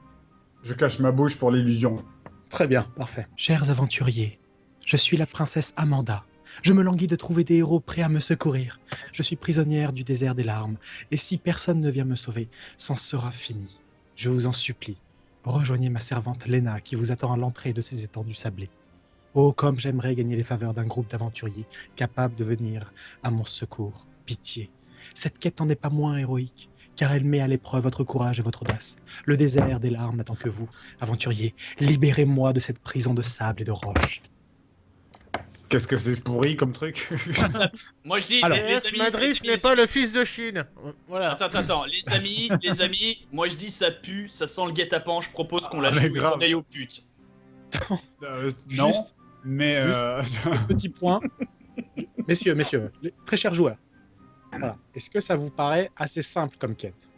Je cache ma bouche pour l'illusion. Très bien, parfait. Chers aventuriers, je suis la princesse Amanda. Je me languis de trouver des héros prêts à me secourir. Je suis prisonnière du désert des larmes, et si personne ne vient me sauver, c'en sera fini. Je vous en supplie, rejoignez ma servante Lena qui vous attend à l'entrée de ces étendues sablées. Oh, comme j'aimerais gagner les faveurs d'un groupe d'aventuriers capables de venir à mon secours. Pitié. Cette quête n'en est pas moins héroïque, car elle met à l'épreuve votre courage et votre audace. Le désert des larmes n'attend que vous, aventuriers. Libérez-moi de cette prison de sable et de roches. Qu'est-ce que c'est pourri comme truc? Moi, je dis, Alors, les amis... Madris les- n'est pas le fils de Chine. Voilà. Attends, les amis, moi je dis ça pue, ça sent le guet-apens, je propose qu'on la Ah, mais joue et grave. qu'on aille aux putes. Non, Juste- mais Petit point. Messieurs, les très chers joueurs. Voilà. Est-ce que ça vous paraît assez simple comme quête?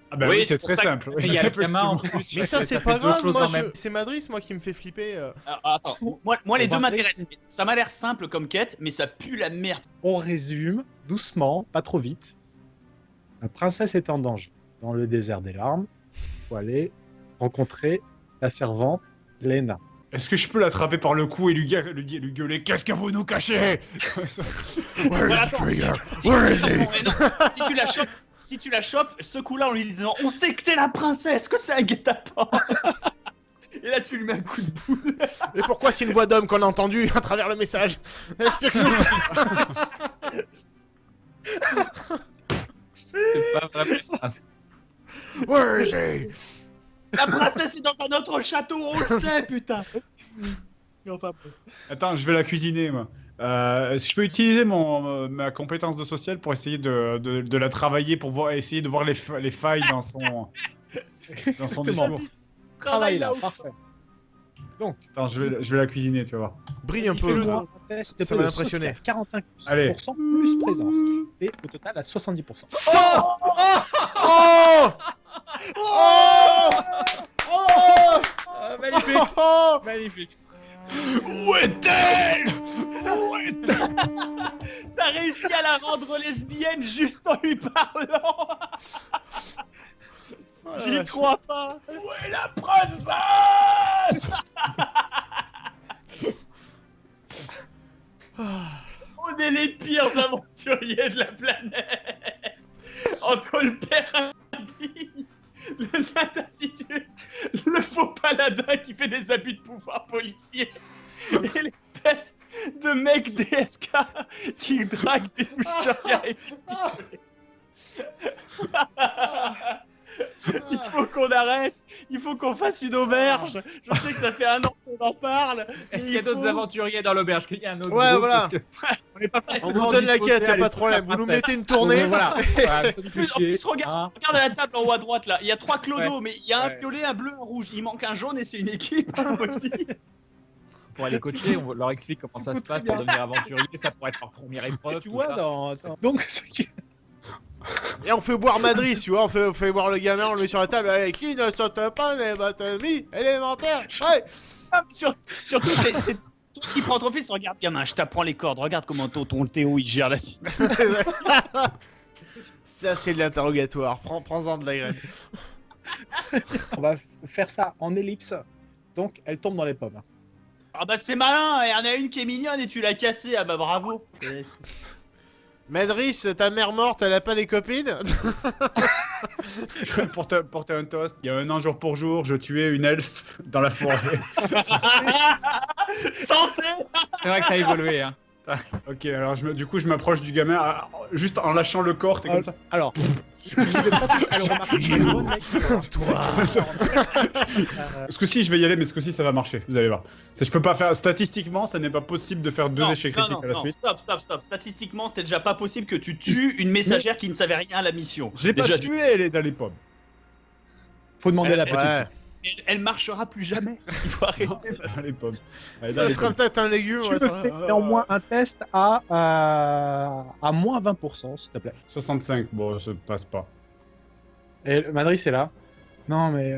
ah bah Oui, oui, c'est c'est pour très ça que- simple. Il y a le gamin en plus. Mais ça, c'est fait pas deux grave, choses moi, en même. c'est Madris, moi, qui me fait flipper. Alors, attends, moi les On deux va m'intéressent. Ça m'a l'air simple comme quête, mais ça pue la merde. On résume doucement, pas trop vite. La princesse est en danger dans le désert des larmes. Il faut aller rencontrer la servante Lena. Est-ce que je peux l'attraper par le cou et lui gueuler qu'est-ce que vous nous cachez? Where Voilà, is the trigger? Si, Where is non, he? mais non, si tu la chopes, ce coup-là en lui disant on sait que t'es la princesse, que c'est un guet-apens. Et là tu lui mets un coup de boule. Et pourquoi c'est une voix d'homme qu'on a entendue à travers le message? Explique-nous ça. C'est pas vrai. Where is he? La princesse est dans un autre château, on le sait, putain. Attends, je vais la cuisiner moi. Je peux utiliser ma compétence de social pour essayer de la travailler pour essayer de voir les failles dans son Exactement. discours. Travail là, là-haut. parfait. Donc, Attends, je vais la cuisiner, tu vas voir. Brille un peu. fais-moi un test Ça de m'a impressionné. social, 45% Allez. plus présence. Et au total à 70%. Oh! Oh! Oh! Magnifique. Oh! Magnifique. Où est-elle? T'as réussi à la rendre lesbienne juste en lui parlant. J'y crois pas. Où est la princesse? On est les pires aventuriers de la planète. Entre le père indigne, le nain taciturne, le faux paladin qui fait des abus de pouvoir policier et l'espèce de mec DSK qui drague des toucheurs et il faut qu'on arrête, il faut qu'on fasse une auberge. Je sais que ça fait un an qu'on en parle. Est-ce qu'il y a d'autres aventuriers dans l'auberge? Qu'il y a un autre Ouais, groupe, voilà. parce que On n'est pas On vous donne la quête, y'a pas de problème. Vous nous mettez une tournée. Voilà. Voilà, ça nous fait En chier. plus, regarde, Hein. regarde à la table en haut à droite là, il y a 3 clodos, mais il y a un Ouais. violet, un bleu, un rouge. Il manque un jaune et c'est une équipe. Moi, je dis. Pour aller coacher, on leur explique comment ça se passe pour devenir aventurier. Ça pourrait être leur première épreuve. Tu tout vois, ça. donc ce qui... Et on fait boire Madris, tu vois, on fait boire le gamin, on le met sur la table, allez, qui ne saute pas les batomies élémentaires? Ouais! Surtout, c'est toi qui prends ton fils. Regarde, gamin, je t'apprends les cordes. Regarde comment ton Théo il gère la situation. Ça, c'est de l'interrogatoire, prends-en de la graine. On va faire ça en ellipse Donc, elle tombe dans les pommes. Ah bah c'est malin, il y en a une qui est mignonne et tu l'as cassée, ah bah bravo. Madris, ta mère morte, elle a pas des copines? Porter un toast, il y a un an jour pour jour, je tuais une elfe dans la forêt. Santé. C'est vrai que ça a évolué. Hein. Ok, alors du coup je m'approche du gamin, juste en lâchant le corps, t'es comme ça. Alors, je vais pas tous le remarquer. Ce coup-ci je vais y aller, mais ce coup-ci ça va marcher, vous allez voir. Je peux pas faire, statistiquement ça n'est pas possible de faire 2 échecs critiques à la suite. Stop. Statistiquement, c'était déjà pas possible que tu tues une messagère qui ne savait rien à la mission. Je l'ai pas Déjà, tuée, elle est dans les pommes. Faut demander à la petite. Ouais. Elle marchera plus jamais. Il faut arrêter. Dans les pommes. Elle est dans Ça les sera pommes. peut-être un légume. Tu ouais, me ça- fais néanmoins un test à moins 20%, s'il te plaît. 65, bon ça passe pas. Et Madrid, c'est là. Non, mais.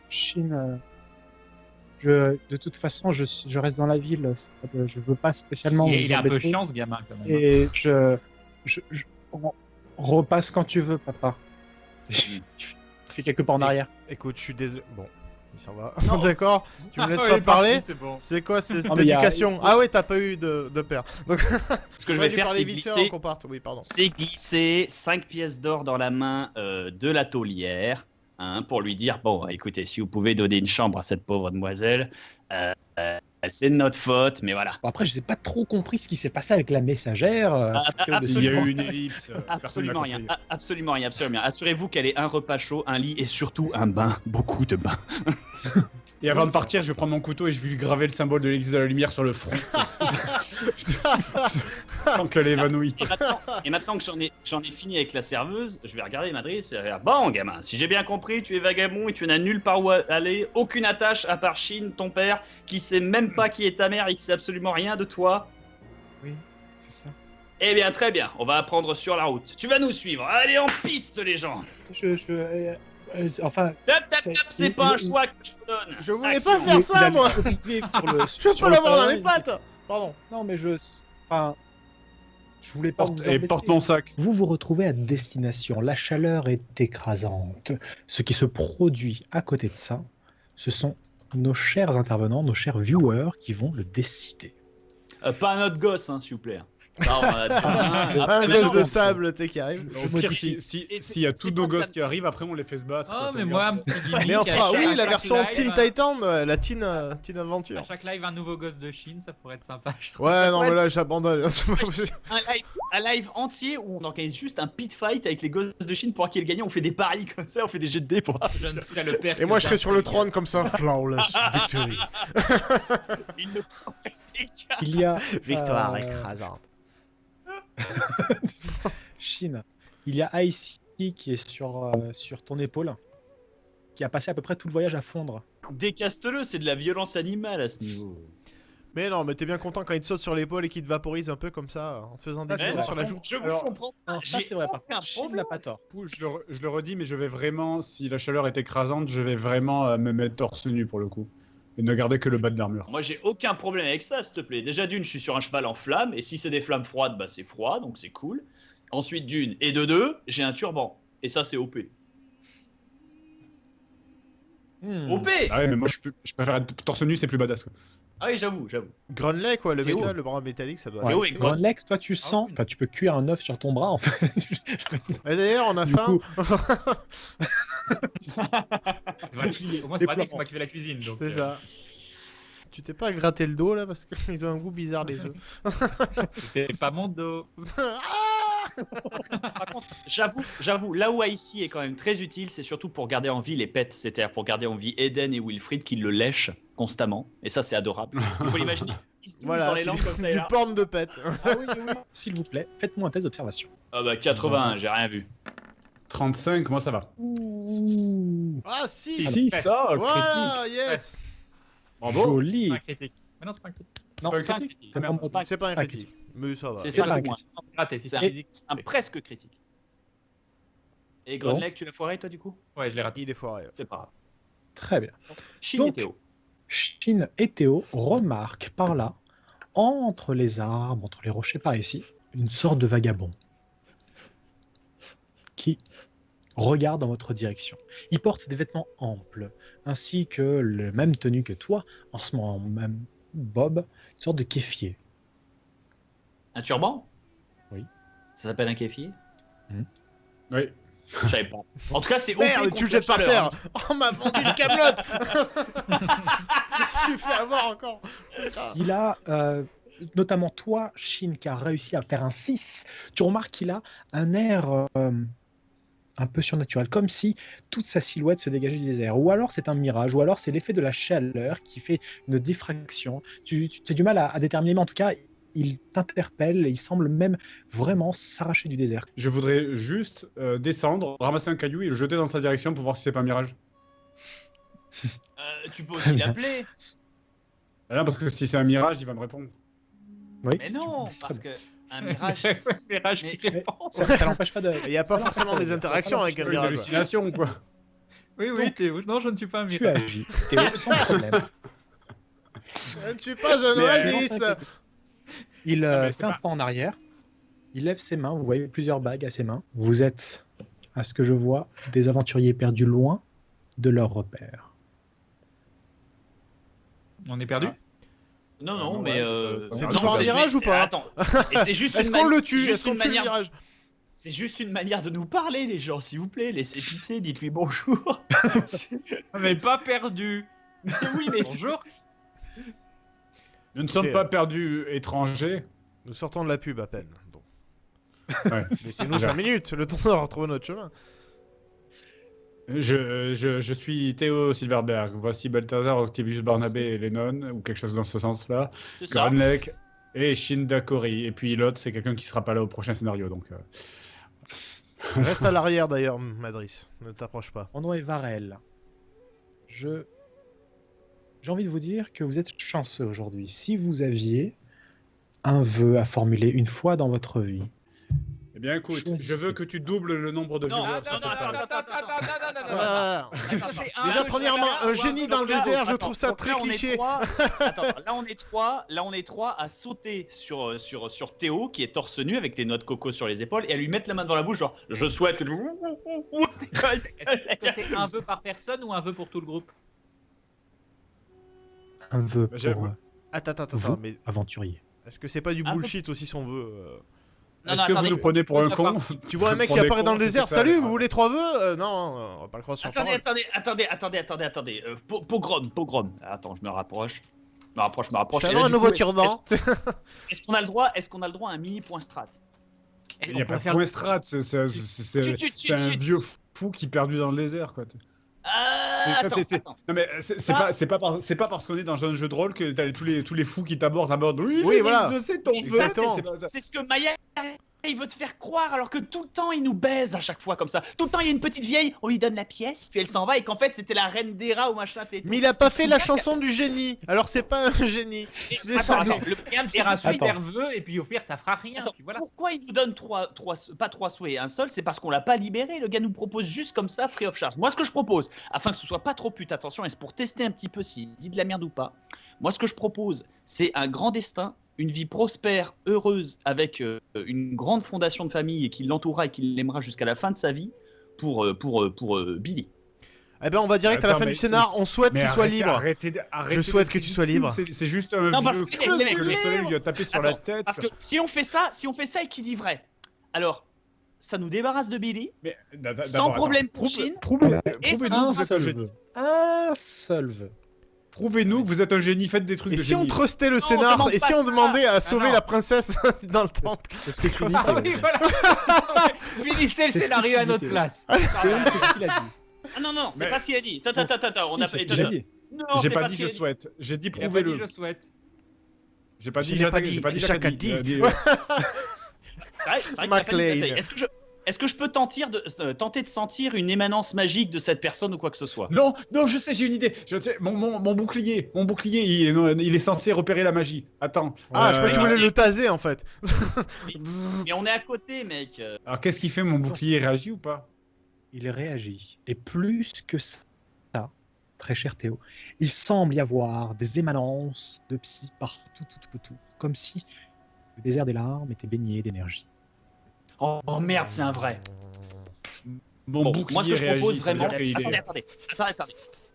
Chine. De toute façon, je reste dans la ville. Je veux pas spécialement. Il vous est un peu embêter. chiant ce gamin quand même. Et on repasse quand tu veux, papa. Je fais quelques pas en arrière. Écoute, je suis désolé. Bon, il s'en va. Non. D'accord, tu me laisses Ah, pas il est parler. parti, c'est bon. C'est quoi cette Non, mais y a- éducation? Ah ouais, t'as pas eu de père. Donc, Ce que je vais faire, parler c'est vite fait glisser. avant qu'on parte. Oui, pardon. C'est glisser 5 pièces d'or dans la main de la taulière, hein, pour lui dire, bon, écoutez, si vous pouvez donner une chambre à cette pauvre demoiselle, c'est de notre faute, mais voilà. Bon, après, je n'ai pas trop compris ce qui s'est passé avec la messagère. Il y a eu une ellipse. Personne n'a Absolument rien, compris. absolument rien, absolument rien. Assurez-vous qu'elle ait un repas chaud, un lit et surtout un bain, beaucoup de bains. Et avant de partir, je vais prendre mon couteau et je vais lui graver le symbole de l'exil de la lumière sur le front. Tant qu'elle est évanouie. Et maintenant que j'en ai fini avec la serveuse, je vais regarder Madrid, je vais dire, bon gamin, si j'ai bien compris, tu es vagabond et tu n'as nulle part où aller, aucune attache à part Chine, ton père, qui sait même pas qui est ta mère et qui sait absolument rien de toi. Oui, c'est ça. Eh bien, très bien, on va apprendre sur la route. Tu vas nous suivre, allez en piste les gens. Enfin. C'est pas un choix que je te donne. Je voulais Action. pas faire ça, moi. Je Je peux l'avoir dans les pattes. Pardon. Non, mais enfin, je voulais pas vous Et embêter. porte mon sac. Vous vous retrouvez à destination. La chaleur est écrasante. Ce qui se produit à côté de ça, ce sont nos chers intervenants, nos chers viewers qui vont le décider. Pas un autre gosse, hein, s'il vous plaît. Non, on a déjà Un Après, gosse de maintenant, sable, tu sais, qui arrive. Au pire, s'il y a tous nos gosses qui arrivent, après on les fait se battre. Oh, quoi, mais tu moi, un regardes. petit gimmick. Mais on fera, à oui, chaque la version live, Teen Titan, la Teen Adventure. À chaque live, un nouveau gosse de Chine, ça pourrait être sympa. Je trouve. Ouais, non, Ouais, mais là, j'abandonne. C'est pas possible. un live entier où on organise juste un pit fight avec les gosses de Chine pour voir qui est le gagnant. On fait des paris comme ça, on fait des jets de dés pour voir. Je ne serais le père. Et moi, je serais sur le trône comme ça. Flawless victory. Il ne faut rester qu'à- Il y a Victoire écrasante. Chine. Il y a Icy qui est sur ton épaule, qui a passé à peu près tout le voyage à fondre. Décaste-le, c'est de la violence animale à ce niveau. Mais non, mais t'es bien content quand il te saute sur l'épaule et qu'il te vaporise un peu comme ça, en te faisant des Ah, c'est bisous vrai. sur la joue. Je vous Alors, comprends. Non, ça J'ai c'est vrai. Par aucun contre, Chine problème. n'a pas tort. Du coup, je le redis, mais je vais vraiment, si la chaleur est écrasante, je vais vraiment me mettre torse nu pour le coup. Et ne garder que le bas de l'armure. Moi, j'ai aucun problème avec ça, s'il te plaît. Déjà, d'une, je suis sur un cheval en flamme, et si c'est des flammes froides, bah c'est froid, donc c'est cool. Ensuite, d'une, et de deux, j'ai un turban. Et ça, c'est OP. OP. Ah ouais, mais moi je préfère être torse nu, c'est plus badass quoi. Ah oui, j'avoue. Grunley, quoi, le C'est métal, où le bras métallique, ça doit Ouais, être- ouais, Grand Lake, toi tu sens, oui. enfin tu peux cuire un œuf sur ton bras en fait. Et d'ailleurs, on a Du faim. coup, C'est pratique. Au moins, c'est pratique, c'est moi qui fais la cuisine. donc, C'est ça. Tu t'es pas gratté le dos là parce qu'ils ont un goût bizarre les œufs. C'est pas mon dos. Par contre, j'avoue, là où Icy est quand même très utile, c'est surtout pour garder en vie les pets, c'est-à-dire pour garder en vie Eden et Wilfried qui le lèchent constamment, et ça c'est adorable. Il faut l'imaginer. Ils se touchent Voilà, dans les c'est langues comme ça. Et du là. porn de pète. s'il vous plaît, faites-moi un test d'observation. Ah bah 81, j'ai rien vu. 35, moi ça va. Ah si. Si, ça, Voilà, critique. yes. Bravo. Joli. C'est pas un critique. Mais non, c'est pas un critique. Non, Pas un C'est pas un critique. critique. Ah, merde. C'est pas un pas critique. Mais ça va. C'est C'est 5 pas un ou moins. critique. Non, c'est raté. Si C'est c'est critique. un presque critique. Et Grunlake, tu l'as foiré toi du coup? Ouais, je l'ai raté. Il est foiré. C'est pas grave. Très bien. Chine Donc- et Théo. Chine et Théo remarquent par là, entre les arbres, entre les rochers par ici, une sorte de vagabond qui regarde dans votre direction. Il porte des vêtements amples, ainsi que la même tenue que toi, en ce moment même Bob, une sorte de kéfier. Un turban? Oui. Ça s'appelle un kéfier? Oui. Je savais pas. En tout cas, c'est Merde, OP tu le contre la jettes par chaleur, terre. hein. Oh, m'a vendu le Camelot. Je suis fait avoir encore. Putain. Il a, notamment toi, Shin, qui a réussi à faire un 6. Tu remarques qu'il a un air un peu surnaturel, comme si toute sa silhouette se dégageait du désert. Ou alors c'est un mirage, ou alors c'est l'effet de la chaleur qui fait une diffraction. Tu as du mal à déterminer, mais en tout cas, il t'interpelle et il semble même vraiment s'arracher du désert. Je voudrais juste descendre, ramasser un caillou et le jeter dans sa direction pour voir si c'est pas un mirage. Tu peux aussi l'appeler. Ah non, parce que si c'est un mirage, il va me répondre. Oui. Mais non, parce que un mirage. Mirage Mais- qui répond. Ça l'empêche pas de... Il n'y a pas forcément des interactions avec un Une mirage. hallucination, quoi. Oui, oui, Théo. Non, je ne suis pas un Tu mirage. agis, Théo, sans problème. Je ne suis pas un Mais, oasis. Il mais c'est fait un pas- pas en arrière, il lève ses mains, vous voyez plusieurs bagues à ses mains. Vous êtes, à ce que je vois, des aventuriers perdus loin de leur repère. On est perdu. Non, non, non, mais. ouais, c'est non, toujours un c'est- mirage mais- ou pas Attends. Et c'est juste Est-ce une qu'on le c'est tue juste Est-ce qu'on une tue le manière- mirage? C'est juste une manière de nous parler, les gens, s'il vous plaît. Laissez pisser, dites-lui bonjour. Mais pas perdu. Mais oui, mais. Bonjour. Nous ne sommes Ok. pas perdus étrangers. Nous sortons de la pub à peine. Donc. Ouais. Laissez-nous 5 minutes, le temps de retrouver notre chemin. Je suis Théo Silverberg. Voici Balthazar, Octavius Barnabé et Lennon, ou quelque chose dans ce sens-là. C'est ça. Granlek et Shinda Kori. Et puis l'autre, c'est quelqu'un qui sera pas là au prochain scénario. Donc, Reste à l'arrière d'ailleurs, Madris. Ne t'approche pas. Mon nom est Varel. J'ai envie de vous dire que vous êtes chanceux aujourd'hui. Si vous aviez un vœu à formuler une fois dans votre vie, eh bien, écoute, Choisissez. je veux que tu doubles le nombre de Non, viewers attends, sur cette attends, page. Ah, Déjà, premièrement, un génie dans le désert, je trouve ça très cliché. Attends, là on est trois à sauter sur Théo qui est torse nu avec des noix de coco sur les épaules et à lui mettre la main devant la bouche, genre je souhaite que. Est-ce que c'est un vœu par personne ou un vœu pour tout le groupe? un vœu Bah, j'ai- pour Attends, vous, mais aventurier. est-ce que c'est pas du Ah, bullshit aussi son vœu Non, Est-ce non, que vous attendez. nous prenez pour un con? Tu vois un mec qui Pour des apparaît dans cons, le désert, c'était pas- salut, vous voulez 3 vœux? Non, on va pas le croire sur Attendez, parole. attendez. Pogrom. Attends, je me rapproche. Je me rapproche. Je Et vais là, avoir un du nouveau coup, turban. Est-ce qu'on a le droit à un mini point strat? Il n'y a pas de point strat, c'est un vieux fou qui est perdu dans le désert, quoi. Attends. Non mais c'est pas parce qu'on est dans un jeu de rôle que t'as tous les fous qui t'abordent. Oui, voilà. Je sais ton Mais vœu, ça, Exactement. c'est pas ça. C'est ce que Maya il veut te faire croire alors que tout le temps il nous baise à chaque fois comme ça. Tout le temps il y a une petite vieille, on lui donne la pièce, puis elle s'en va et qu'en fait c'était la reine des rats ou machin. Mais il a pas fait la chanson du génie, alors c'est pas un génie. Je suis désolé. Le pire de faire un Attends. super vœu et puis au pire ça fera rien. Attends, Puis voilà. pourquoi il nous donne pas trois souhaits et un seul? C'est parce qu'on l'a pas libéré. Le gars nous propose juste comme ça, free of charge. Moi, ce que je propose, afin que ce soit pas trop pute, attention, et c'est pour tester un petit peu s'il dit de la merde ou pas. Moi, ce que je propose, c'est un grand destin, une vie prospère, heureuse, avec une grande fondation de famille et qui l'entourera et qui l'aimera jusqu'à la fin de sa vie pour Billy. Eh ben on va direct à la Attends, fin mais du scénar, on souhaite Mais qu'il soit arrêtez- libre. arrêtez de- Je souhaite que tu sois libre. C'est juste un Non, parce vieux que- con les mecs, que le soleil lui a tapé sur la Attends, tête. Parce que si on fait ça et qu'il dit vrai, alors ça nous débarrasse de Billy. Mais, Sans problème pour Shin. Prouvez-nous Et que Un vous êtes un seul génie. vœu. Un seul vœu. Prouvez-nous que vous êtes un génie, faites des trucs Et de si on génie. trustait le on scénar, demande et si pas on ça. demandait à Ah sauver non. la princesse dans le temple? C'est ce que tu dis, Ah Théo. oui, voilà. Finissez le C'est ce que scénario tu à dis, notre Théo. place. Théo, c'est ce qu'il a dit. Ah non, c'est Mais- pas ce qu'il a dit. Attends, on Si, a c'est ce pas. qu'il a dit. Non, J'ai c'est pas ce dit qu'il je a souhaite, j'ai dit Il a pas dit prouvez-le. je souhaite. J'ai pas dit Je n'ai pas dit, j'ai pas dit Jacques a dit. dit. C'est vrai qu'il a pas dit McLean. détail. Est-ce que je peux tenter de sentir une émanence magique de cette personne ou quoi que ce soit? Non, je sais, j'ai une idée. Mon bouclier, il est censé repérer la magie. Attends. Ah, je croyais que tu voulais le taser en fait. Mais on est à côté, mec. Alors qu'est-ce qu'il fait, mon bouclier, il réagit ou pas? Il réagit. Et plus que ça, très cher Théo, il semble y avoir des émanences de psy partout, tout. Comme si le désert des larmes était baigné d'énergie. Oh merde, c'est un vrai. Mon Bon, bouclier moi, ce que je réagit, propose ça veut vraiment. dire qu'il est- Attendez.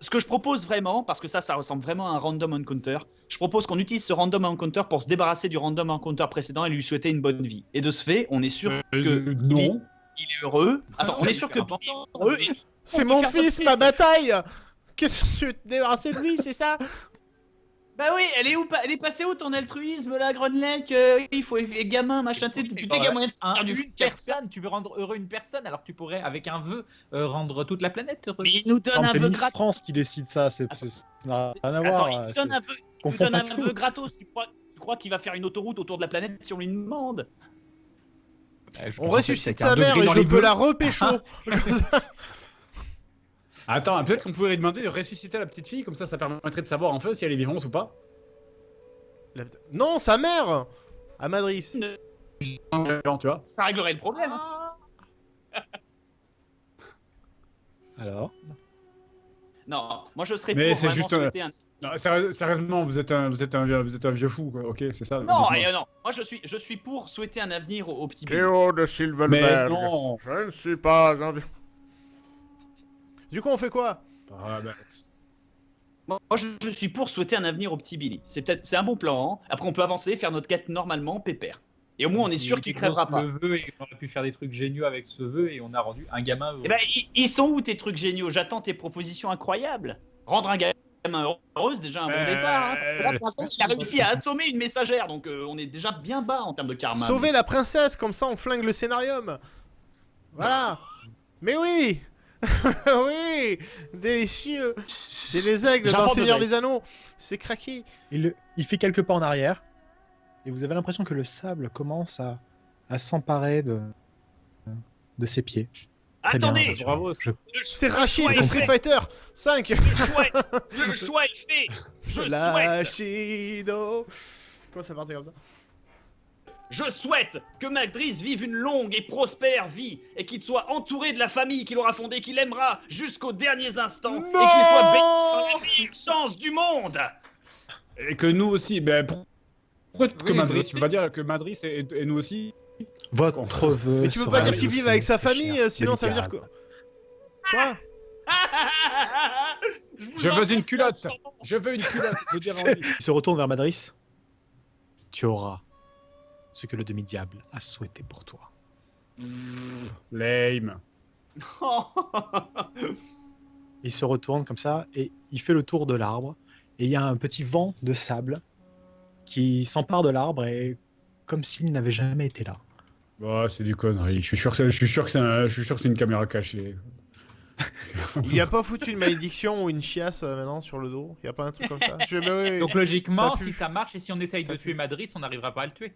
Ce que je propose vraiment, parce que ça ressemble vraiment à un random encounter, je propose qu'on utilise ce random encounter pour se débarrasser du random encounter précédent et lui souhaiter une bonne vie. Et de ce fait, on est sûr que Billy, non. il est heureux. Attends, on est sûr que Billy est heureux. Et... C'est mon fils, ma bataille. Qu'est-ce que tu veux te débarrasser de lui, c'est ça? Bah oui, elle est passée où ton altruisme là, Grunlake? Il faut gamin, machin, tu sais, putain, gamin, Une personne, tu veux rendre heureux une personne, alors que tu pourrais, avec un vœu, rendre toute la planète heureuse. Mais il nous donne Non, un c'est vœu Miss gratos. France qui décide ça, ça n'a rien à voir. Attends, il nous donne un vœu, il nous confond donne pas un tout. vœu gratos. Tu crois qu'il va faire une autoroute autour de la planète si on lui demande? On ressuscite sa mère et je peux la repécho. Attends, peut-être qu'on pourrait lui demander de ressusciter la petite fille, comme ça permettrait de savoir en fait si elle est vivante ou pas. Non, sa mère. À Madrid. Tu vois. Ça réglerait le problème. Hein. Alors Non, moi je serais Mais pour c'est vraiment juste souhaiter un... Non, sérieusement, vous êtes un vieux fou, quoi. Ok, c'est ça. Non, dites-moi. non, moi je suis pour souhaiter un avenir au petit Billy. Théo de Mais Silverberg. non. Je ne suis pas un vieux. Du coup, on fait quoi? Ah, bah, Moi je suis pour souhaiter un avenir au petit Billy. C'est un bon plan. Hein. Après on peut avancer, faire notre quête normalement, pépère. Et au moins on est sûr qu'il crèvera pas. Le vœu, et on aurait pu faire des trucs géniaux avec ce vœu et on a rendu un gamin heureux. Eh ben ils sont où tes trucs géniaux? J'attends tes propositions incroyables. Rendre un gamin heureux, c'est déjà un bon départ. Hein. Parce que là, pour l'instant, il a réussi à assommer une messagère, donc on est déjà bien bas en termes de karma. Sauver la princesse, comme ça on flingue le scénarium. Voilà. Mais oui. Oui. Délicieux. C'est les aigles dans le Seigneur des Anneaux. C'est craqué. il fait quelques pas en arrière, et vous avez l'impression que le sable commence à s'emparer de ses pieds. Très bien, Attendez, bravo. C'est Rachid de Street Fighter 5. le choix est fait. Je souhaite, Rachido. Comment ça partait comme ça? je souhaite que Magdris vive une longue et prospère vie et qu'il soit entouré de la famille qu'il aura fondée, qu'il aimera jusqu'aux derniers instants et qu'il soit béni par la meilleure chance du monde. Et que nous aussi, ben pourquoi que Oui, Madrid? nous Tu peux pas dire que Madrid et nous aussi? Votre vœu. Mais tu peux sera pas dire qu'il vive exaucé, avec sa très famille, cher sinon ça veut dire Delicate. Quoi? Je veux une culotte. Je veux une culotte. Je veux dire envie. Il se retourne vers Madris. Tu auras ce que le demi-diable a souhaité pour toi. Lame. Il se retourne comme ça et il fait le tour de l'arbre. Et il y a un petit vent de sable qui s'empare de l'arbre et comme s'il n'avait jamais été là. Bah, c'est des conneries. Je suis sûr que c'est une caméra cachée. Il y a pas foutu une malédiction ou une chiasse maintenant sur le dos? Il y a pas un truc comme ça? Donc logiquement, Ça pue. si ça marche et si on essaye Ça de pue. tuer Madrid, on n'arrivera pas à le tuer.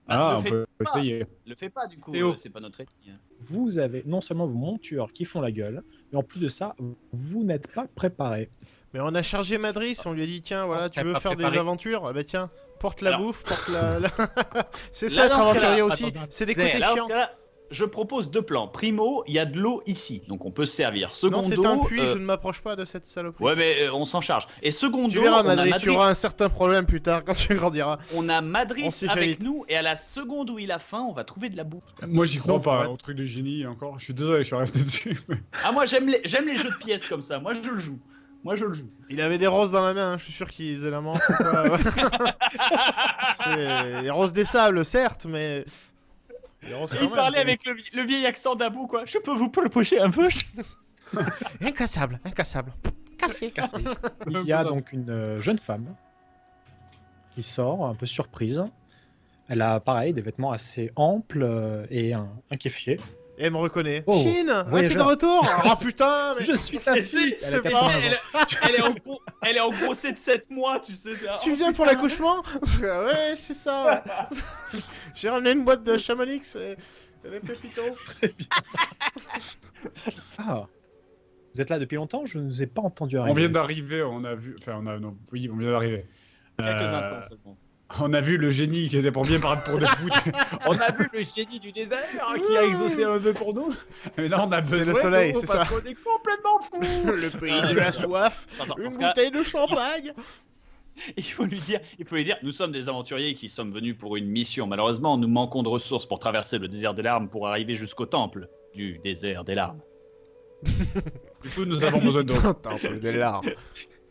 Ah, le on fais peut pas. essayer. Le fais pas du coup, Théo. c'est pas notre ethnie. Vous avez non seulement vos montures qui font la gueule, mais en plus de ça, vous n'êtes pas préparé. Mais on a chargé Madrid, on lui a dit tiens voilà On tu serait veux pas faire des préparé. aventures, ah bah tiens porte la Alors. bouffe, porte la... C'est Là, ça être dans ce aventurier cas-là, aussi, attends, c'est des c'est- côtés Là, dans chiants. ce cas-là, je propose deux plans. Primo, il y a de l'eau ici, donc on peut se servir. Secondo, Non c'est un puits, je ne m'approche pas de cette saloperie. Ouais, mais on s'en charge. Et secondo, Tu verras on a Madrid, tu auras un certain problème plus tard quand tu grandiras. On a Madrid On s'y fait avec vite. nous, et à la seconde où il a faim, on va trouver de la bouffe. Moi, j'y crois Non, pas ouais. au truc de génie encore. Je suis désolé, je suis resté dessus. Ah, moi j'aime les jeux de pièces comme ça, moi je le joue. Il avait des roses dans la main, hein, je suis sûr qu'ils faisaient la manche ou quoi. C'est les roses des sables certes, mais... les roses quand Il même, parlait quoi. avec le vieil accent d'Abou, quoi. Je peux vous pocher un peu? Incassable, cassé. Il y a donc une jeune femme qui sort, un peu surprise. Elle a pareil des vêtements assez amples et un kéfier. Et elle me reconnaît. Oh, Chine, ah, t'es de voyageur. retour. Oh putain, mais... Je suis ta fille. Elle a c'est 80 ans. Elle est en grossée de 7 mois, tu sais. Tu viens pour l'accouchement? Ouais, c'est ça. Ouais. J'ai ramené une boîte de Chamonix et des pépitos. Ah, vous êtes là depuis longtemps? Je ne vous ai pas entendu On arriver. vient d'arriver, on a vu. Enfin, oui, on vient d'arriver. Quelques Euh, instants seulement. On a vu le génie qui était pour bien paraître pour des foot. On a vu le génie du désert qui a exaucé un vœu pour nous. Mais là, on a besoin C'est le soleil, d'eau c'est parce ça. qu'on est complètement fou. Le pays de la soif. Attends, Une dans ce cas, bouteille de champagne. il faut lui dire, nous sommes des aventuriers qui sommes venus pour une mission. Malheureusement, nous manquons de ressources pour traverser le désert des larmes pour arriver jusqu'au temple du désert des larmes. Du coup, nous avons besoin d'eau. T'as un peu des larmes.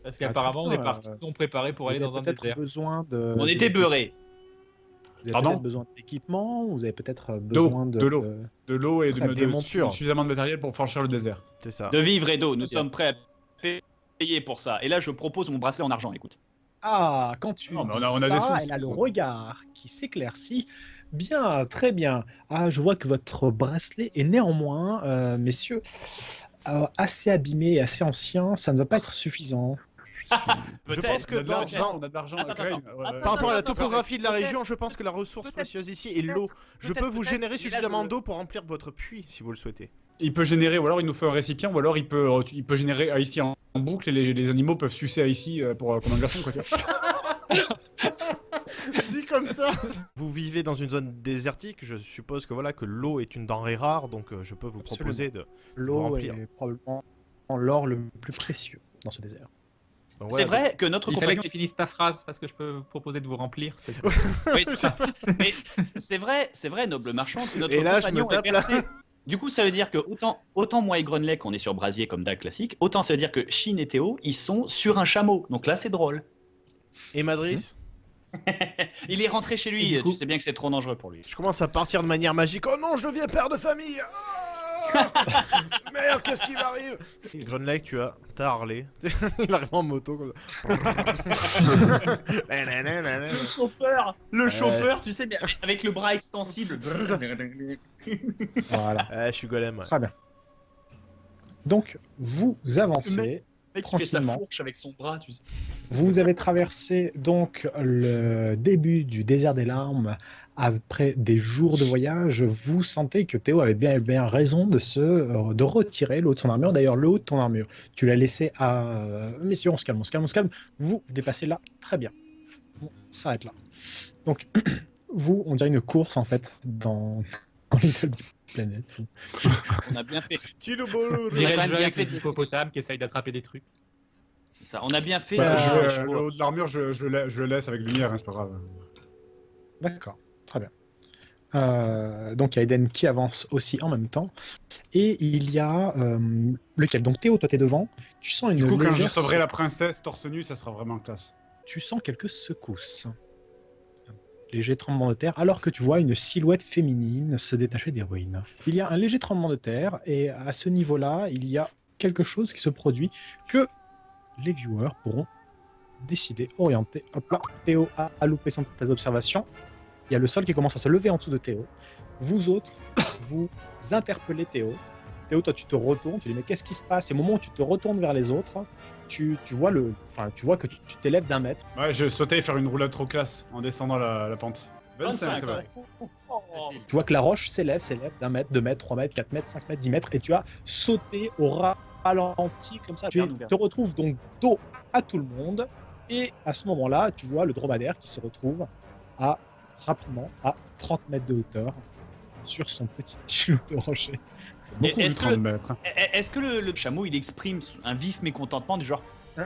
Parce qu'apparemment, on est partis non préparés pour Vous aller avez dans un peut-être désert. besoin de. On était beurrés. Vous avez Pardon peut-être besoin d'équipement, vous avez peut-être besoin de l'eau. De l'eau et Des montures. suffisamment de matériel pour franchir le désert. C'est ça. De vivres et d'eau, nous Très bien. sommes prêts à payer pour ça. Et là, je propose mon bracelet en argent, écoute. Ah, quand tu Non, mais dis on a des ça, sous, elle a le c'est- regard qui s'éclaircit. Bien, très bien. Ah, je vois que votre bracelet est néanmoins, messieurs, assez abîmé et assez ancien. Ça ne va pas être suffisant. Je pense que On a de dans, l'argent, on a de l'argent. Attends, Crane, attends. ouais. par rapport à la Attends, topographie de la peut-être- région, je pense que la ressource peut-être- précieuse ici est l'eau. Je peux vous peut-être, générer mais là, suffisamment je- d'eau pour remplir votre puits si vous le souhaitez. Il peut générer, ou alors il nous fait un récipient, ou alors il peut générer ici en boucle et les animaux peuvent sucer ici pour comme un garçon quoi. Tu vois. Dit comme ça. Vous vivez dans une zone désertique, je suppose que voilà que l'eau est une denrée rare, donc je peux vous Absolument. proposer de. L'eau remplir. est probablement l'or le plus précieux dans ce désert. Donc, C'est voilà, vrai que notre Il fallait compagnon... que tu finisses ta phrase parce que je peux vous proposer de vous remplir. Oui, c'est ça. Mais c'est vrai, noble marchand, que notre Et là, je me compagnon est tape là. percé. Du coup, ça veut dire que autant moi et Grunlech, on est sur brasier comme Dag classique, autant ça veut dire que Shin et Théo, ils sont sur un chameau. Donc là, c'est drôle. Et Madris, Il est rentré chez lui, Et du coup- tu sais bien que c'est trop dangereux pour lui. je commence à partir de manière magique. Oh non, je deviens père de famille. Ah merde, qu'est-ce qui m'arrive? Grunlake, tu as Harley. Il arrive en moto comme ça. Le chauffeur, tu sais, mais avec le bras extensible. Voilà. Je suis golem. Ouais. Très bien. Donc, vous avancez. Le mec qui fait sa Tranquillement. fourche avec son bras, tu sais. Vous avez traversé donc le début du désert des larmes après des jours de voyage. Vous sentez que Théo avait bien raison de retirer le haut de son armure. D'ailleurs, le haut de ton armure, tu l'as laissé à... Messieurs, on se calme, on se calme, on se calme. Vous dépassez là, très bien. On s'arrête là. Donc, vous, on dirait une course en fait dans Little Big Planet. On a bien fait. Tilo-bolo. On a Dirait quand le même jeu bien avec fait les de- hippopotames qui essayent d'attraper des trucs. Ça, on a bien fait. Bah, Le haut de l'armure, je le laisse avec lumière, hein, c'est pas grave. D'accord, très bien. Donc il y a Eden qui avance aussi en même temps. Et il y a lequel? Donc Théo, toi t'es devant. Tu sens une Du coup, quand je légère... sauverai la princesse torse nu, ça sera vraiment classe. Tu sens quelques secousses. Un léger tremblement de terre, alors que tu vois une silhouette féminine se détacher des ruines. Il y a un léger tremblement de terre, et à ce niveau-là, il y a quelque chose qui se produit que les viewers pourront décider, orienter. Hop là, Théo a loupé son test d'observation. Il y a le sol qui commence à se lever en dessous de Théo. Vous autres, vous interpellez Théo. Théo, toi, tu te retournes, tu dis mais qu'est-ce qui se passe? Et au moment où tu te retournes vers les autres, tu vois que tu t'élèves d'1 mètre. Ouais, je sautais faire une roulade trop classe en descendant la pente. 25, c'est vrai. ça. Tu vois que la roche s'élève d'1 mètre, 2 mètres, 3 mètres, 4 mètres, 5 mètres, 10 mètres, et tu as sauté au ralenti comme ça. Tu te retrouves donc dos à tout le monde, et à ce moment-là, tu vois le dromadaire qui se retrouve rapidement à 30 mètres de hauteur sur son petit îlot de rocher. Beaucoup Est-ce vu que 30 le- mètres. Est-ce que le chameau, il exprime un vif mécontentement du genre... Ou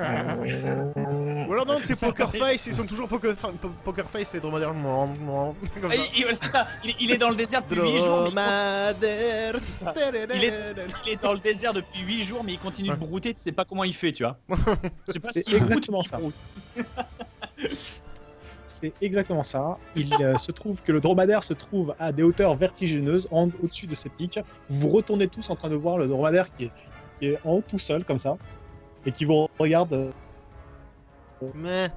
alors non, c'est Poker Face, ils sont toujours Poker Face les dromadaires. Comme Ah, ça. c'est ça, il est dans le désert depuis 8 jours. Dromadaire. C'est ça. Il est dans le désert depuis 8 jours, mais il continue de brouter, tu sais pas comment il fait, tu vois. Je sais pas C'est ce qu'il broute, exactement il ça. broute. C'est exactement ça. Il se trouve que le dromadaire se trouve à des hauteurs vertigineuses au-dessus de ses pics. Vous vous retournez tous en train de voir le dromadaire qui est en haut tout seul comme ça et qui vous regarde. Mais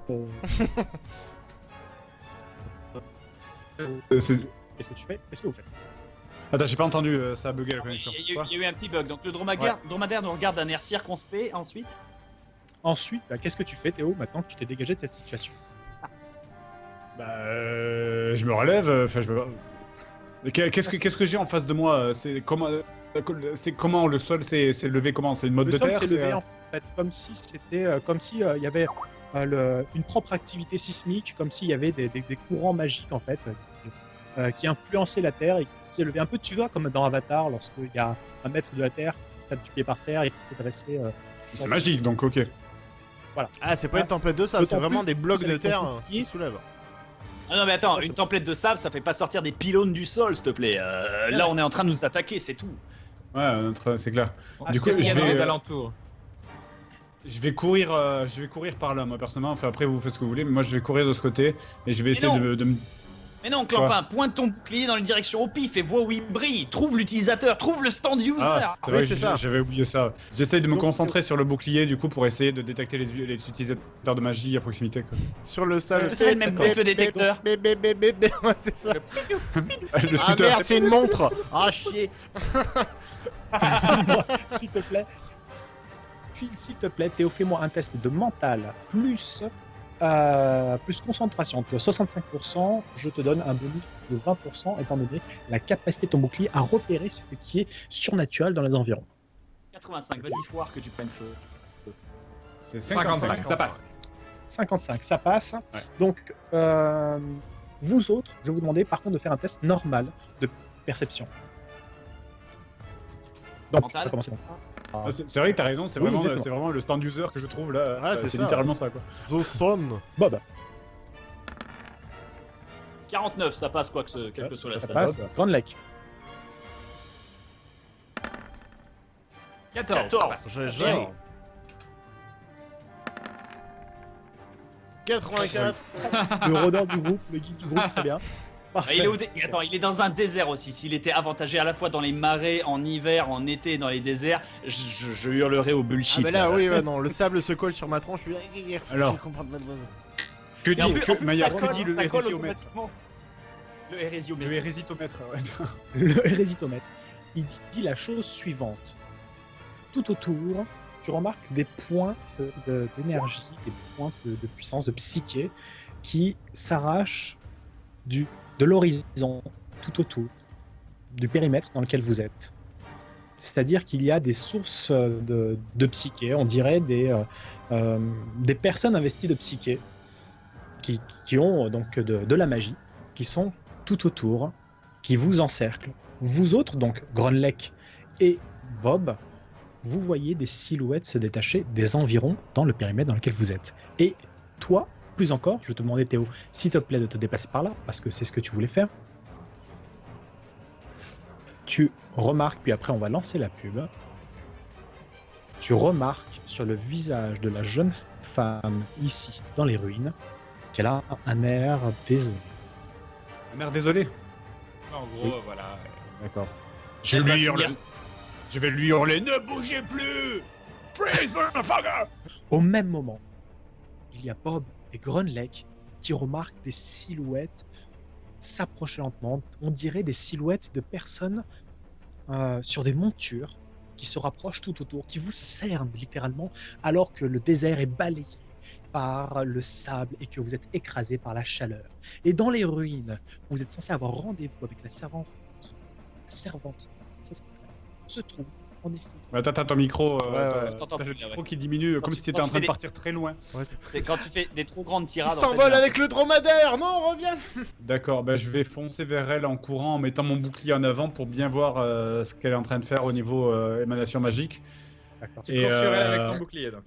Qu'est-ce que tu fais? Qu'est-ce que vous faites? Attends, j'ai pas entendu, ça a bugué la connexion. Il y Quoi a eu un petit bug. Donc le dromadaire nous regarde d'un air circonspect ensuite. Ensuite, qu'est-ce que tu fais, Théo, maintenant que tu t'es dégagé de cette situation? Bah, je me relève, enfin, je me... Mais qu'est-ce que j'ai en face de moi? C'est comment le sol s'est levé? Comment? C'est une mode Le de sol terre? s'est c'est, levé en fait comme si c'était il y avait une propre activité sismique, comme s'il y avait des courants magiques en fait qui influençaient la terre et qui faisaient lever un peu. Tu vois comme dans Avatar, lorsqu'il y a un mètre de la terre qui tape du pied par terre et qui fait dresser. C'est magique, donc ok. ah, c'est pas une tempête de sable, c'est D'autant vraiment plus, des blocs vous de avez terre compris. qui soulèvent. Ah non mais attends, une template de sable, ça fait pas sortir des pylônes du sol, s'il te plaît. Là, on est en train de nous attaquer, c'est tout. Ouais, c'est clair. Ah, Du coup, qu'est-ce qu'il y a je dans vais, les alentours. je vais courir par là, moi personnellement. Enfin, après, vous faites ce que vous voulez, mais moi je vais courir de ce côté et je vais essayer non. de me. Mais non, Clampin, pointe ton bouclier dans la direction au pif et vois où il brille. Trouve l'utilisateur, trouve le stand user. Ah, c'est Oui, vrai, c'est ça. j'avais oublié ça. J'essaye de me concentrer sur le bouclier, du coup, pour essayer de détecter les utilisateurs de magie à proximité. Quoi. Sur le sale. Est-ce que c'est le même bruit que le détecteur? Ouais, c'est ça. Le Ah scooter. merde, c'est une montre. Ah chier. S'il te plaît. Phil, s'il te plaît, Théo, fais-moi un test de mental plus concentration. Tu as 65%, je te donne un bonus de 20% étant donné la capacité de ton bouclier à repérer ce qui est surnaturel dans les environs. 85, vas-y, foire que tu prennes feu. C'est 55, ça passe. 55, ça passe. Ouais. Donc, vous autres, je vais vous demander par contre de faire un test normal de perception. Donc, Mental. on va commencer. Ah, c'est vrai que t'as raison, c'est Oui, vraiment, exactement. c'est vraiment le stand user que je trouve là. Ouais, c'est c'est ça. littéralement ça quoi. Zoson. Bob, 49, ça passe quoi que ce, quelle que soit la ça stat. passe. Grand Lake. 14. 14. GG. 84. Le rôdeur du groupe, le guide du groupe, très bien. Ah, il est Attends, il est dans un désert aussi. S'il était avantagé à la fois dans les marais, en hiver, en été, dans les déserts, je hurlerais au Ah bullshit. bah là, oui, ouais, non, le sable se colle sur ma tronche. Je suis là. Alors. Je comprends pas. Que Et en dit, plus, Maya, ça que colle, dit le ça colle hérésiomètre automatiquement. Le hérésiomètre. Le hérésitomètre, ouais. Le hérésitomètre. Il dit la chose suivante. Tout autour, tu remarques des pointes d'énergie, des pointes de puissance, de psyché, qui s'arrachent de l'horizon tout autour du périmètre dans lequel vous êtes. C'est-à-dire qu'il y a des sources de psyché, on dirait des personnes investies de psyché qui ont donc de la magie, qui sont tout autour, qui vous encerclent. Vous autres, donc Grunlek et Bob, vous voyez des silhouettes se détacher des environs dans le périmètre dans lequel vous êtes. Et toi, plus encore, je vais te demander Théo, s'il te plaît de te déplacer par là, parce que c'est ce que tu voulais faire. Tu remarques, puis après on va lancer la pub, tu remarques sur le visage de la jeune femme ici, dans les ruines, qu'elle a un air désolé. Un air désolé. En gros, voilà. D'accord. Elle va Je vais lui hurler, ne bougez plus! Freeze, motherfucker! Au même moment, il y a Bob et Grunlek qui remarquent des silhouettes s'approcher lentement. On dirait des silhouettes de personnes sur des montures qui se rapprochent tout autour, qui vous cernent littéralement, alors que le désert est balayé par le sable et que vous êtes écrasé par la chaleur. Et dans les ruines, vous êtes censé avoir rendez-vous avec la servante. La servante, ça se trouve en effet. Attends, ton micro, ouais. T'entends t'as le plus, là, micro ouais. qui diminue Quand comme tu- si t'étais quand en tu train fais de des- partir très loin. C'est quand tu fais des trop grandes Il tirades. en fait, s'envole j'ai avec le dromadaire. Non, reviens. D'accord, bah, je vais foncer vers elle en courant, en mettant mon bouclier en avant pour bien voir ce qu'elle est en train de faire au niveau émanation magique. D'accord. Tu cours sur elle avec ton bouclier, donc.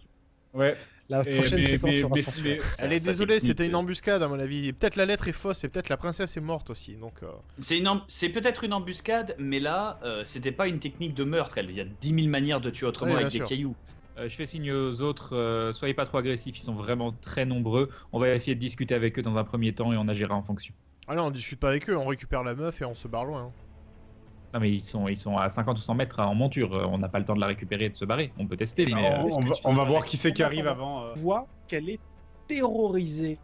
Ouais. La Et- prochaine mais- séquence mais- sera mais- sensuelle. Elle est ça, désolée, technique, c'était une embuscade à mon avis. Et peut-être la lettre est fausse et peut-être la princesse est morte aussi. Donc. C'est peut-être une embuscade, mais là, c'était pas une technique de meurtre. Il y a 10 000 manières de tuer autrement Oui, avec bien des sûr. cailloux. Je fais signe aux autres, soyez pas trop agressifs, ils sont vraiment très nombreux. On va essayer de discuter avec eux dans un premier temps et on agira en fonction. Ah non, on discute pas avec eux, on récupère la meuf et on se barre loin. hein. Non mais ils sont à 50 ou 100 mètres en monture, on n'a pas le temps de la récupérer et de se barrer. On peut tester, mais On va voir qui c'est qui arrive avant. Tu vois qu'elle est terrorisée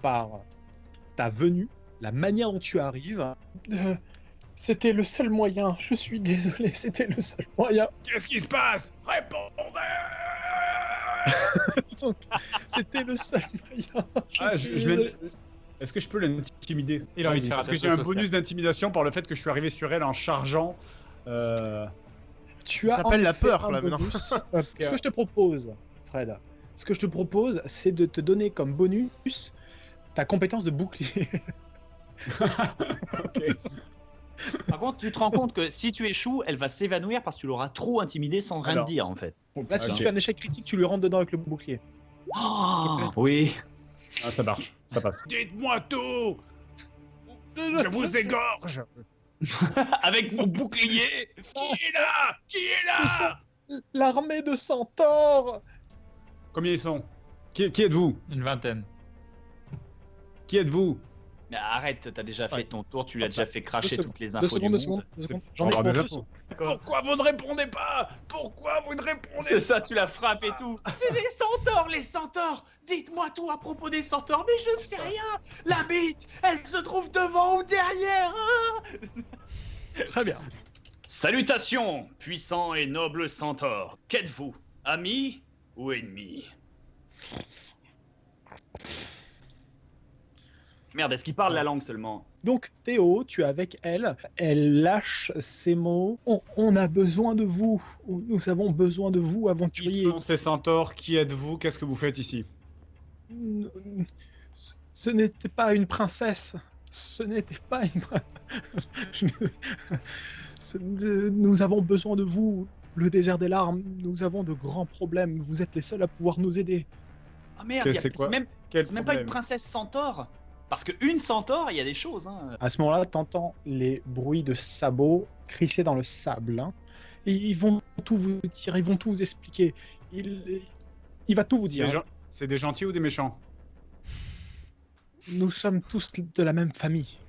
par ta venue, la manière dont tu arrives. C'était le seul moyen, je suis désolé, c'était le seul moyen. Qu'est-ce qui se passe? Répondez! C'était le seul moyen. Ah, suis désolé. Est-ce que je peux l'intimider? il a envie de Vas-y, faire Parce que un j'ai un bonus d'intimidation par le fait que je suis arrivé sur elle en chargeant. Tu Ça as s'appelle en la effet peur, un là, maintenant. bonus. Ce que je te propose, Fred, ce que je te propose, c'est de te donner comme bonus ta compétence de bouclier. Par contre, tu te rends compte que si tu échoues, elle va s'évanouir parce que tu l'auras trop intimidée sans rien Alors. te dire en fait. Là, si Ok. tu fais un échec critique, tu lui rentres dedans avec le bouclier. Oh, oui. Ah, ça marche, ça passe. Dites-moi tout! Je vous égorge! Avec mon bouclier. Qui est là? Qui est là? L'armée de centaures. Combien ils sont? Qui êtes-vous? Une vingtaine. Qui êtes-vous? Mais arrête, t'as déjà fait ton tour, tu l'as déjà fait cracher Deux toutes les secondes, infos du deux monde. secondes, deux secondes. Faut J'en ai avoir des pour infos. Pourquoi vous ne répondez pas? Pourquoi vous ne répondez pas? C'est ça, tu la frappes et tout. C'est des centaures, les centaures. Dites-moi tout à propos des centaures, mais je sais rien. La bite, elle se trouve devant ou derrière, hein? Très bien. Salutations, puissants et nobles centaures. Qu'êtes-vous? Amis ou ennemis? Merde, est-ce qu'il parle la langue seulement? Donc Théo, tu es avec elle. Elle lâche ces mots. On a besoin de vous. Nous avons besoin de vous, Qui aventuriers. sont ces centaures? Qui êtes-vous? Qu'est-ce que vous faites ici? Ce n'était pas une princesse. Ce n'était pas une... Nous avons besoin de vous. Le désert des larmes, nous avons de grands problèmes. Vous êtes les seuls à pouvoir nous aider. Ah merde, C'est quoi? c'est Quel même pas une problème? princesse centaure. Parce qu'une centaure, il y a des choses, hein. À ce moment-là, t'entends les bruits de sabots crisser dans le sable. Hein. Et ils vont tout vous dire, ils vont tout vous expliquer. Il va tout vous dire. C'est des gentils ou des méchants? Nous sommes tous de la même famille.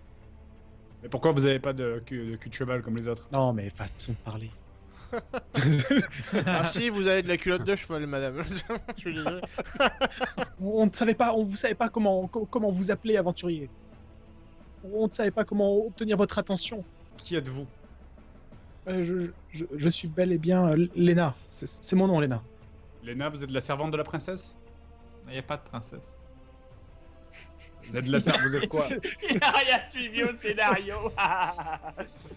Mais pourquoi vous avez pas de cul de cheval comme les autres? Non, mais façon de parler. Ah si, vous avez de la culotte de cheval, madame. Je suis désolé. On ne savait pas, on vous savait pas comment vous appeler, aventurier. On ne savait pas comment obtenir votre attention. Qui êtes-vous? Je suis bel et bien Léna. C'est mon nom, Léna. Léna, vous êtes la servante de la princesse? Il n'y a pas de princesse. Vous êtes de la servante, vous êtes quoi? Il a rien suivi au scénario.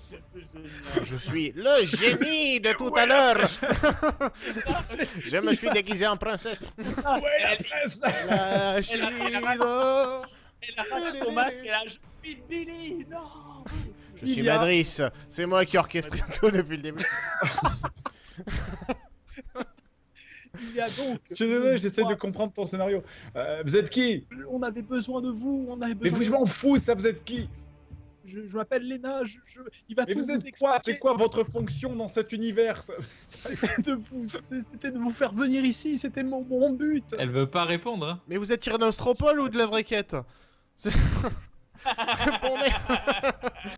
C'est génial. Je suis le génie de tout à l'heure. Je me suis déguisé en princesse. Ouais, la princesse. La Elle arrache son masque et là, je suis Billy. Non. Je suis Madrice. C'est moi qui orchestre tout depuis le début. Il y a donc... Je suis désolé, j'essaie de comprendre ton scénario. Vous êtes qui? On avait besoin de vous, on avait Mais besoin je m'en fous, ça, vous êtes qui? Je m'appelle Léna, il va Mais tout vous vous êtes expliquer. quoi? C'est quoi votre fonction dans cet univers? C'était de vous faire venir ici, c'était mon but. Elle veut pas répondre. Hein. Mais vous êtes tiré d'un stropole ou de la vraie quête? Répondez.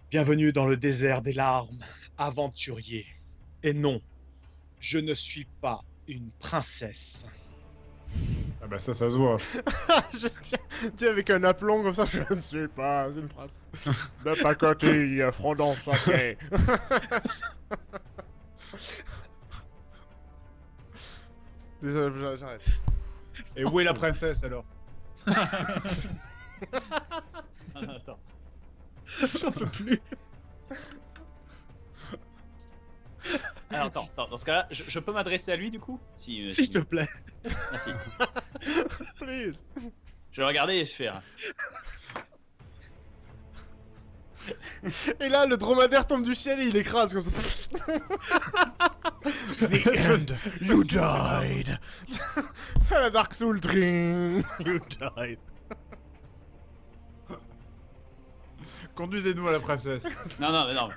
Bienvenue dans le désert des larmes, aventurier. Et non, je ne suis pas une princesse. Ah bah ça se voit. J'aime bien. Tu sais, avec un aplomb comme ça, je ne suis pas une princesse. De pacotille, frondant saké. Désolé, j'arrête. Et où est la princesse alors? Attends. J'en peux plus. Alors attends, dans ce cas-là, je peux m'adresser à lui du coup? S'il te plaît. Merci. Please. Je vais regarder et je fais. Et là, le dromadaire tombe du ciel et il écrase comme ça. The end. You died. La Dark Soul Dream. You died. Conduisez-nous à la princesse. Non.